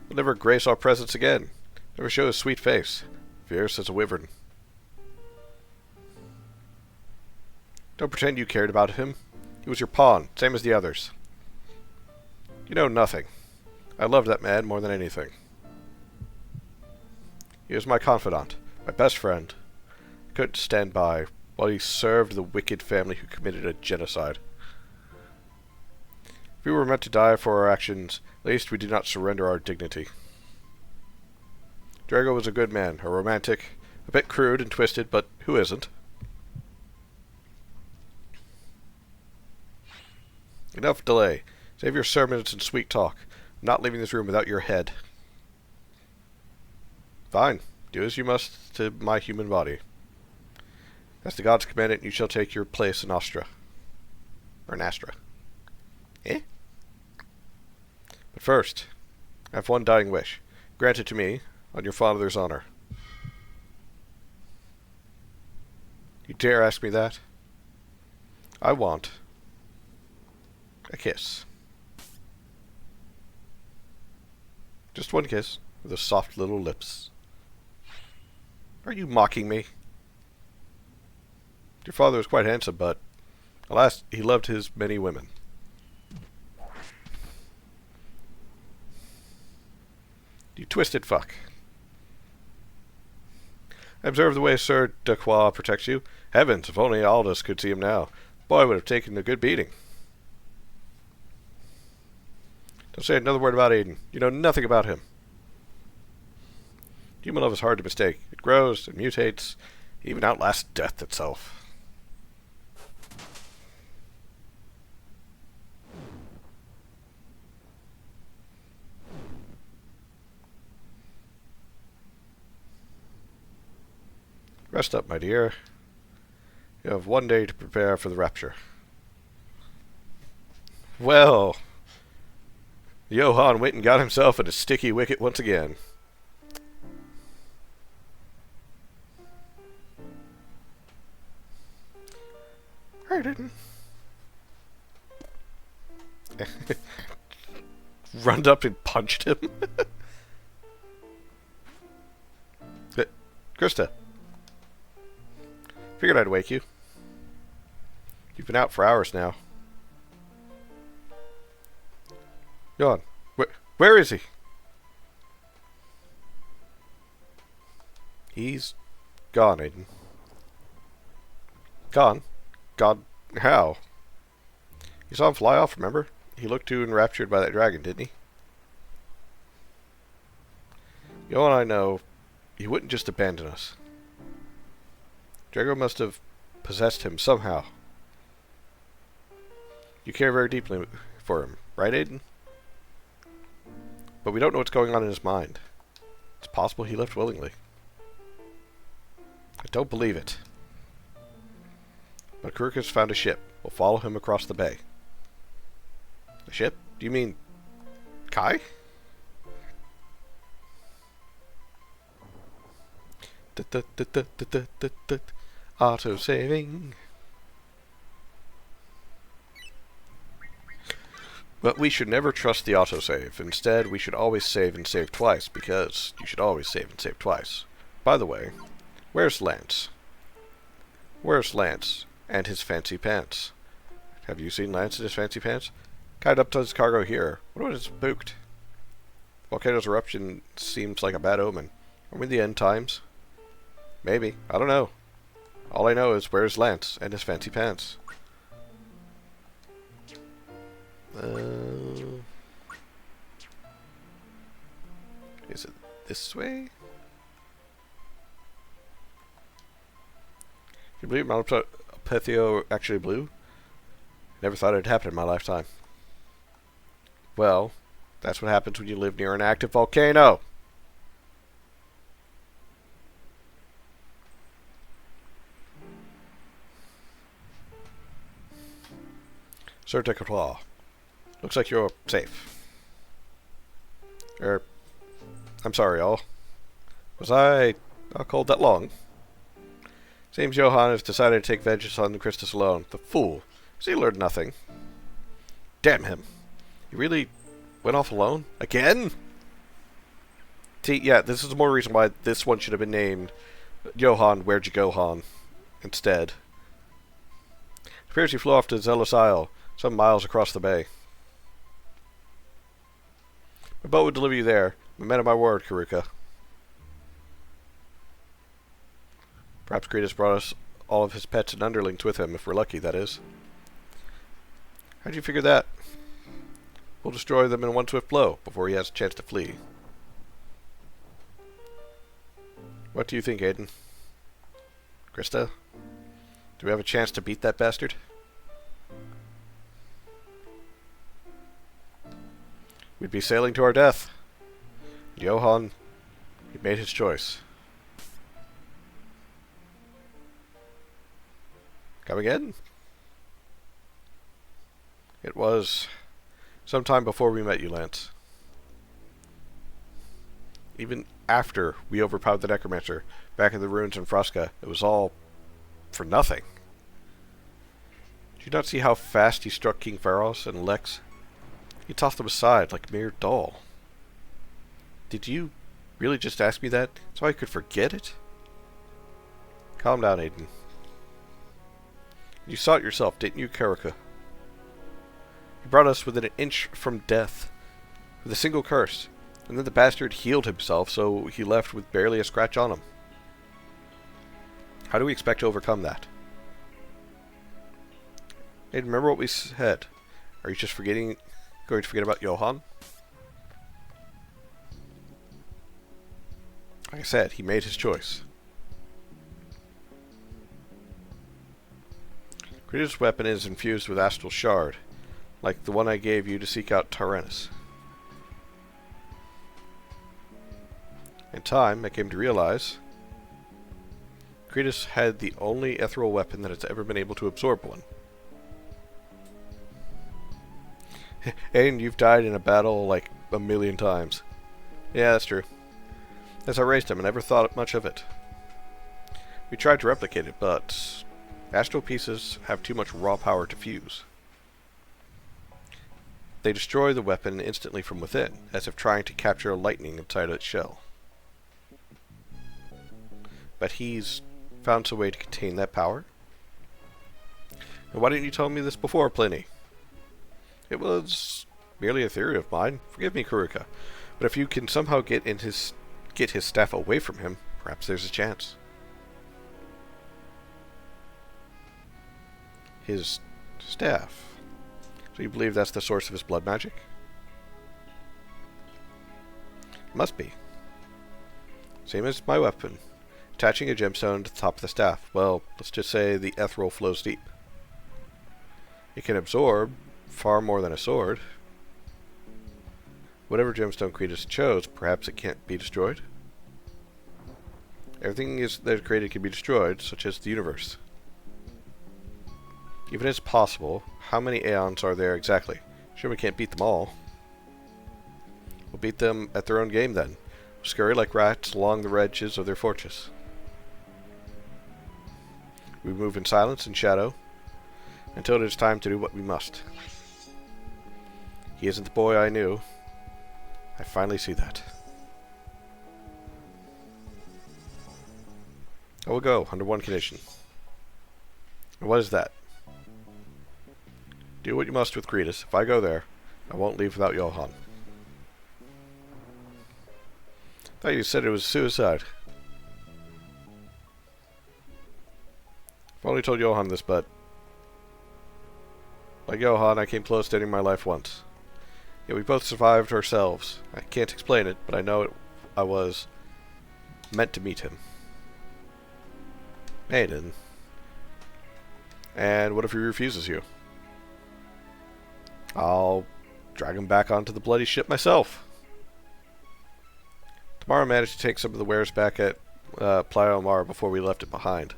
Speaker 2: Will never grace our presence again. Never show his sweet face, fierce as a wyvern. Don't pretend you cared about him. He was your pawn, same as the others. You know nothing. I loved that man more than anything. He was my confidant, my best friend. I couldn't stand by while he served the wicked family who committed a genocide. If we were meant to die for our actions, at least we did not surrender our dignity. Drago was a good man, a romantic, a bit crude and twisted, but who isn't? Enough delay. Save your sermons and sweet talk. I'm not leaving this room without your head. Fine. Do as you must to my human body. As the gods commanded, you shall take your place in Astra. Or in Astra. Eh? But first, I have one dying wish. Grant it to me, on your father's honor. You dare ask me that? I want a kiss. Just one kiss, with those soft little lips. Are you mocking me? Your father was quite handsome, but alas, he loved his many women. You twisted fuck. I observe the way Sir Dequois protects you. Heavens, if only Aldous could see him now. Boy would have taken a good beating. Don't say another word about Aiden. You know nothing about him. Human love is hard to mistake. It grows and mutates, even outlasts death itself. Rest up, my dear. You have one day to prepare for the Rapture. Well, Johan went and got himself in a sticky wicket once again. I didn't. Run up and punched him. Krista. Figured I'd wake you. You've been out for hours now. Johan, where is he? He's gone, Aiden. Gone? God, how? You saw him fly off, remember? He looked too enraptured by that dragon, didn't he? Johan, I know, he wouldn't just abandon us. Drago must have possessed him somehow. You care very deeply for him, right, Aiden? But we don't know what's going on in his mind. It's possible he left willingly. I don't believe it. But Kuruka's found a ship. We'll follow him across the bay. A ship? Do you mean Kai? Auto-saving. But we should never trust the autosave. Instead, we should always save and save twice, because you should always save and save twice. By the way, where's Lance? Where's Lance and his fancy pants? Have you seen Lance in his fancy pants? Tied up to his cargo here. What was spooked? Volcano's eruption seems like a bad omen. Are we in the end times? Maybe. I don't know. All I know is where's Lance and his fancy pants? Is it this way? Can you believe Mount Pethio actually blew? Never thought it'd happen in my lifetime. Well, that's what happens when you live near an active volcano. Sir Decathlon, looks like you're safe. I'm sorry, all. Was I called that long? Seems Johan has decided to take vengeance on Christus alone. The fool. Has he learned nothing? Damn him. He really went off alone? Again? See, yeah, this is more reason why this one should have been named Johan, Where'd You Go, Han? Instead. It appears he flew off to Zealous Isle, some miles across the bay. My boat would deliver you there. I'm a man of my word, Kuruka. Perhaps Kratos brought us all of his pets and underlings with him, if we're lucky, that is. How'd you figure that? We'll destroy them in one swift blow, before he has a chance to flee. What do you think, Aiden? Krista? Do we have a chance to beat that bastard? We'd be sailing to our death. Johan, he made his choice. Come again? It was some time before we met you, Lance. Even after we overpowered the Necromancer back in the ruins in Frosca, it was all for nothing. Did you not see how fast he struck King Pharos and Lex? He tossed them aside like a mere doll. Did you really just ask me that so I could forget it? Calm down, Aiden. You saw it yourself, didn't you, Kuruka? He brought us within an inch from death, with a single curse, and then the bastard healed himself, so he left with barely a scratch on him. How do we expect to overcome that? Hey, remember what we said? Are you just going to forget about Johan? Like I said, he made his choice. Kratos' weapon is infused with Astral Shard, like the one I gave you to seek out Tyrannus. In time, I came to realize Kratos had the only ethereal weapon that has ever been able to absorb one. And you've died in a battle like a million times. Yeah, that's true. As I raised him, I never thought much of it. We tried to replicate it, but astral pieces have too much raw power to fuse. They destroy the weapon instantly from within, as if trying to capture lightning inside its shell. But he's found some way to contain that power. And why didn't you tell me this before, Pliny? It was merely a theory of mine. Forgive me, Kuruka. But if you can somehow get his staff away from him, perhaps there's a chance. His staff. So you believe that's the source of his blood magic? Must be. Same as my weapon. Attaching a gemstone to the top of the staff. Well, let's just say the ethereal flows deep. It can absorb far more than a sword. Whatever gemstone Cretus chose, perhaps it can't be destroyed? Everything that is created can be destroyed, such as the universe. Even if it's possible, how many aeons are there exactly? Sure, we can't beat them all. We'll beat them at their own game then. We'll scurry like rats along the edges of their fortress. We move in silence and shadow, until it is time to do what we must. He isn't the boy I knew. I finally see that. I will go, under one condition. And what is that? Do what you must with Cretus. If I go there, I won't leave without Johan. Thought you said it was suicide. I've only told Johan this, but like Johan, I came close to ending my life once. Yet we both survived ourselves. I can't explain it, but I know I was meant to meet him. Maiden. And what if he refuses you? I'll drag him back onto the bloody ship myself. Tomorrow I managed to take some of the wares back at Playa Mar before we left it behind.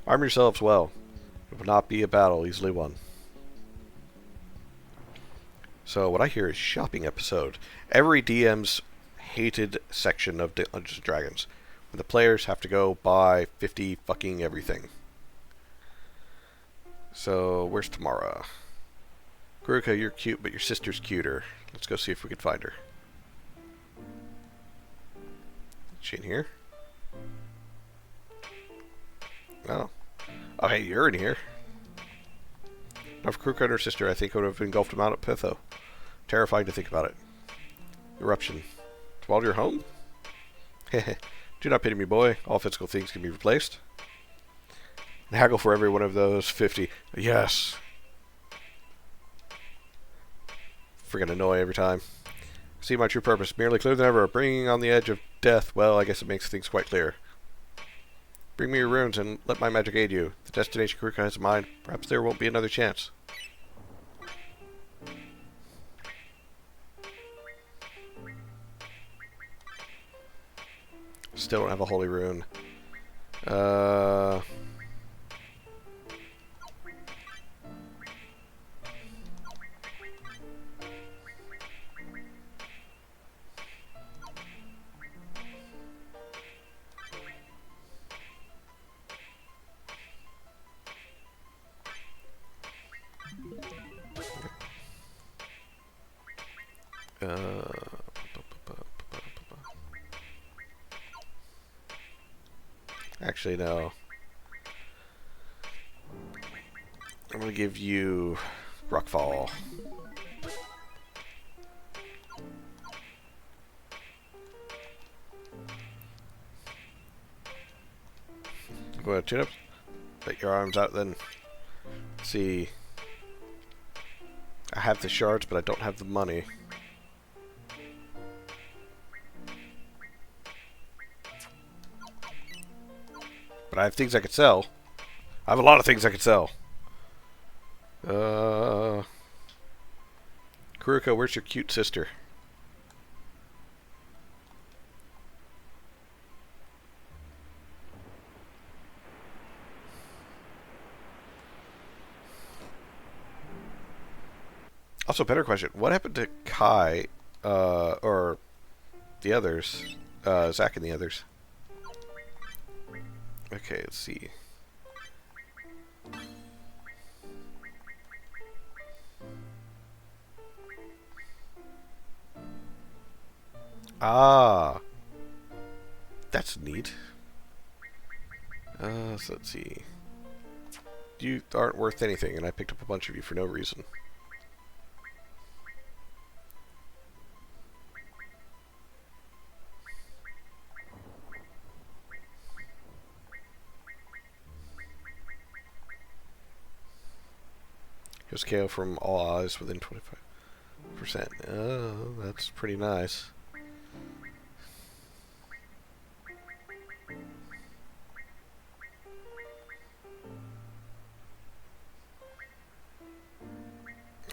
Speaker 2: Arm yourselves well. It will not be a battle easily won. So what I hear is shopping episode. Every DM's hated section of Dungeons & Dragons. When the players have to go buy 50 fucking everything. So, where's Tamara? Kuruka, you're cute, but your sister's cuter. Let's go see if we can find her. Is she in here? Oh. Oh, hey, you're in here. Now, for Kuruka and her sister, I think I would have engulfed them out at Pitho. Terrifying to think about it. Eruption. While you're home? Heh. Do not pity me, boy. All physical things can be replaced. Haggle for every one of those 50. Yes. Friggin' annoy every time. See my true purpose. Merely clearer than ever. Bringing on the edge of death. Well, I guess it makes things quite clear. Bring me your runes and let my magic aid you. The destination Kuruka has in mind. Perhaps there won't be another chance. Still don't have a holy rune. Actually, no. I'm gonna give you Rockfall. Go ahead, tune up. Let your arms out then. Let's see. I have the shards, but I don't have the money. But I have things I could sell. I have a lot of things I could sell. Kuruka, where's your cute sister? Also, better question. What happened to Kai, or the others? Zach and the others. Okay, let's see. Ah, that's neat. So let's see. You aren't worth anything, and I picked up a bunch of you for no reason. Heals KO from all eyes within 25%. Oh, that's pretty nice.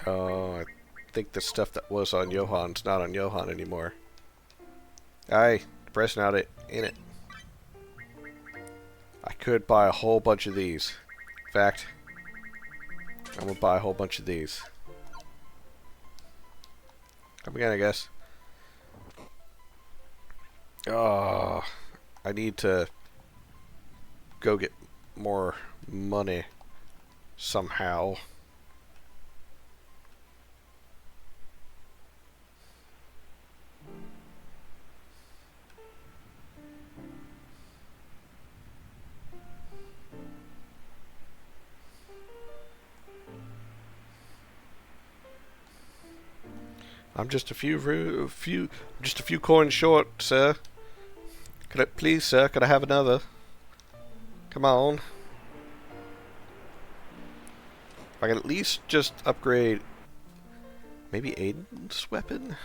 Speaker 2: Oh, I think the stuff that was on Johan's not on Johan anymore. Aye, pressing out it in it. I could buy a whole bunch of these. In fact, I'm gonna buy a whole bunch of these. Come again, I guess. Oh, I need to go get more money somehow. I'm just a few coins short, sir. Could I, please, sir, could I have another? Come on. If I can at least just upgrade maybe Aiden's weapon?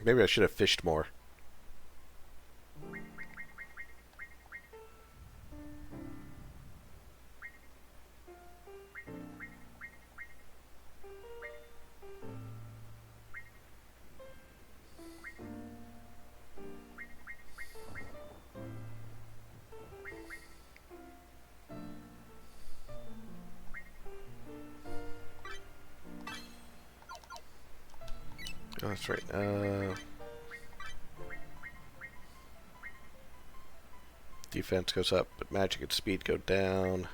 Speaker 2: Maybe I should have fished more. Oh, that's right. Defense goes up, but magic and speed go down.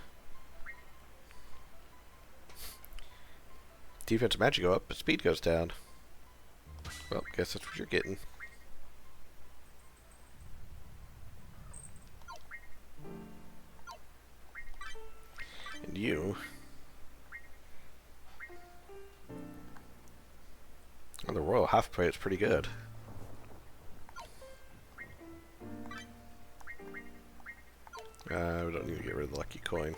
Speaker 2: Defense and magic go up, but speed goes down. Well, guess that's what you're getting. And you... Oh, the Royal Half-Plate is pretty good. We don't need to get rid of the lucky coin.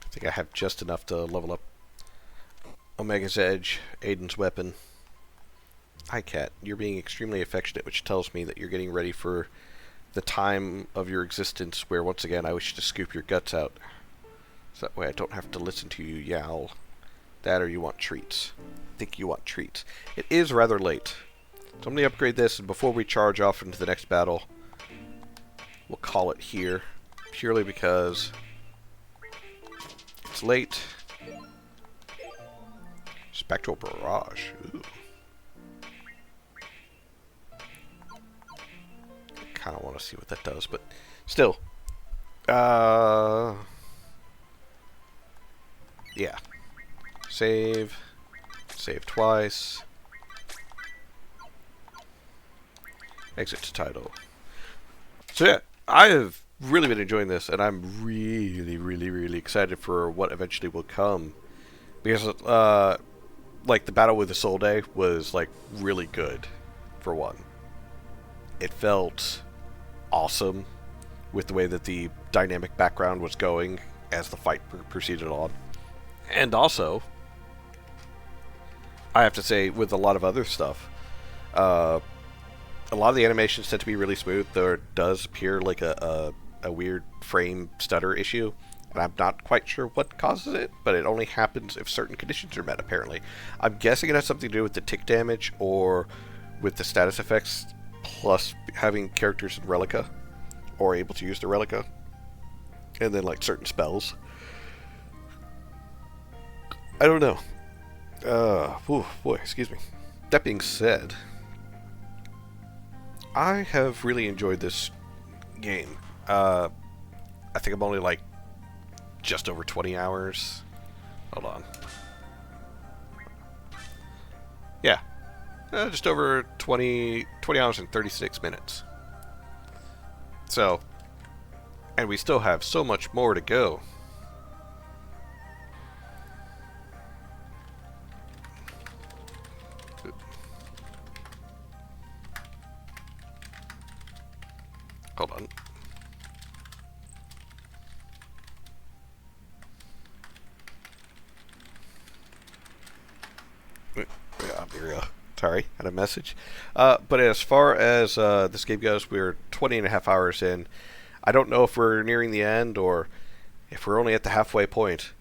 Speaker 2: I think I have just enough to level up Omega's Edge, Aiden's weapon. Hi, Cat. You're being extremely affectionate, which tells me that you're getting ready for the time of your existence where, once again, I wish to scoop your guts out. So that way I don't have to listen to you yowl. That or you want treats. I think you want treats. It is rather late. So I'm going to upgrade this, and before we charge off into the next battle, we'll call it here. Purely because it's late. Spectral Barrage. Ooh. Kind of want to see what that does, but still. Yeah. Save. Save twice. Exit to title. So yeah, I have really been enjoying this, and I'm really excited for what eventually will come. Because, like, the battle with the Soul Day was, like, really good, for one. It felt awesome with the way that the dynamic background was going as the fight proceeded on. And also, I have to say, with a lot of other stuff, a lot of the animations tend to be really smooth. There does appear like a weird frame stutter issue, and I'm not quite sure what causes it, but it only happens if certain conditions are met, apparently. I'm guessing it has something to do with the tick damage or with the status effects, plus having characters in Relica, or able to use the Relica, and then like certain spells. I don't know. Boy, excuse me. That being said, I have really enjoyed this game. I think I'm only like just over 20 hours. Hold on. Yeah, just over 20 hours and 36 minutes. So, and we still have so much more to go. Hold on. Sorry, had a message. But as far as this game goes, we're 20 and a half hours in. I don't know if we're nearing the end or if we're only at the halfway point.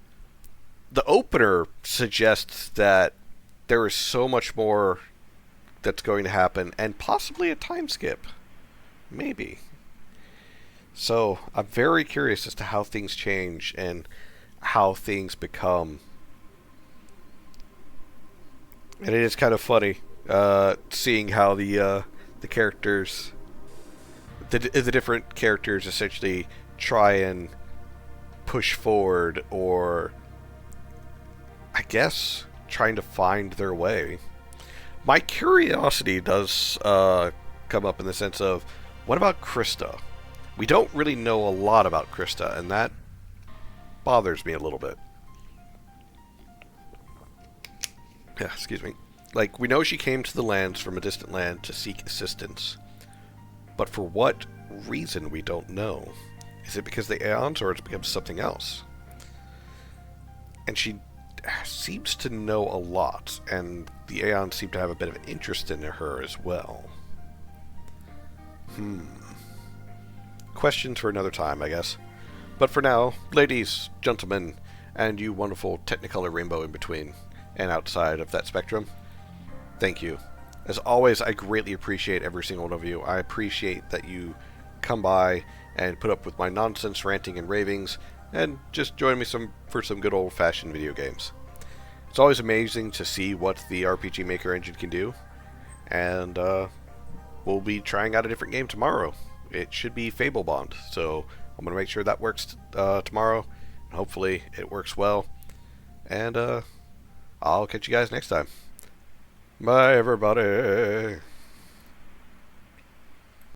Speaker 2: The opener suggests that there is so much more that's going to happen, and possibly a time skip. Maybe. So, I'm very curious as to how things change and how things become. And it is kind of funny seeing how the characters, the different characters essentially try and push forward, or I guess trying to find their way. My curiosity does come up in the sense of, what about Krista? We don't really know a lot about Krista, and that bothers me a little bit. Yeah, excuse me. Like, we know she came to the lands from a distant land to seek assistance. But for what reason, we don't know. Is it because of the Aeons, or it's because of something else? And she seems to know a lot, and the Aeons seem to have a bit of an interest in her as well. Questions for another time, I guess. But for now, ladies, gentlemen, and you wonderful Technicolor rainbow in between and outside of that spectrum, thank you. As always, I greatly appreciate every single one of you. I appreciate that you come by and put up with my nonsense ranting and ravings, and just join me for some good old-fashioned video games. It's always amazing to see what the RPG Maker engine can do, and we'll be trying out a different game tomorrow. It should be Fable Bond, so I'm going to make sure that works tomorrow, and hopefully it works well, and I'll catch you guys next time. Bye, everybody.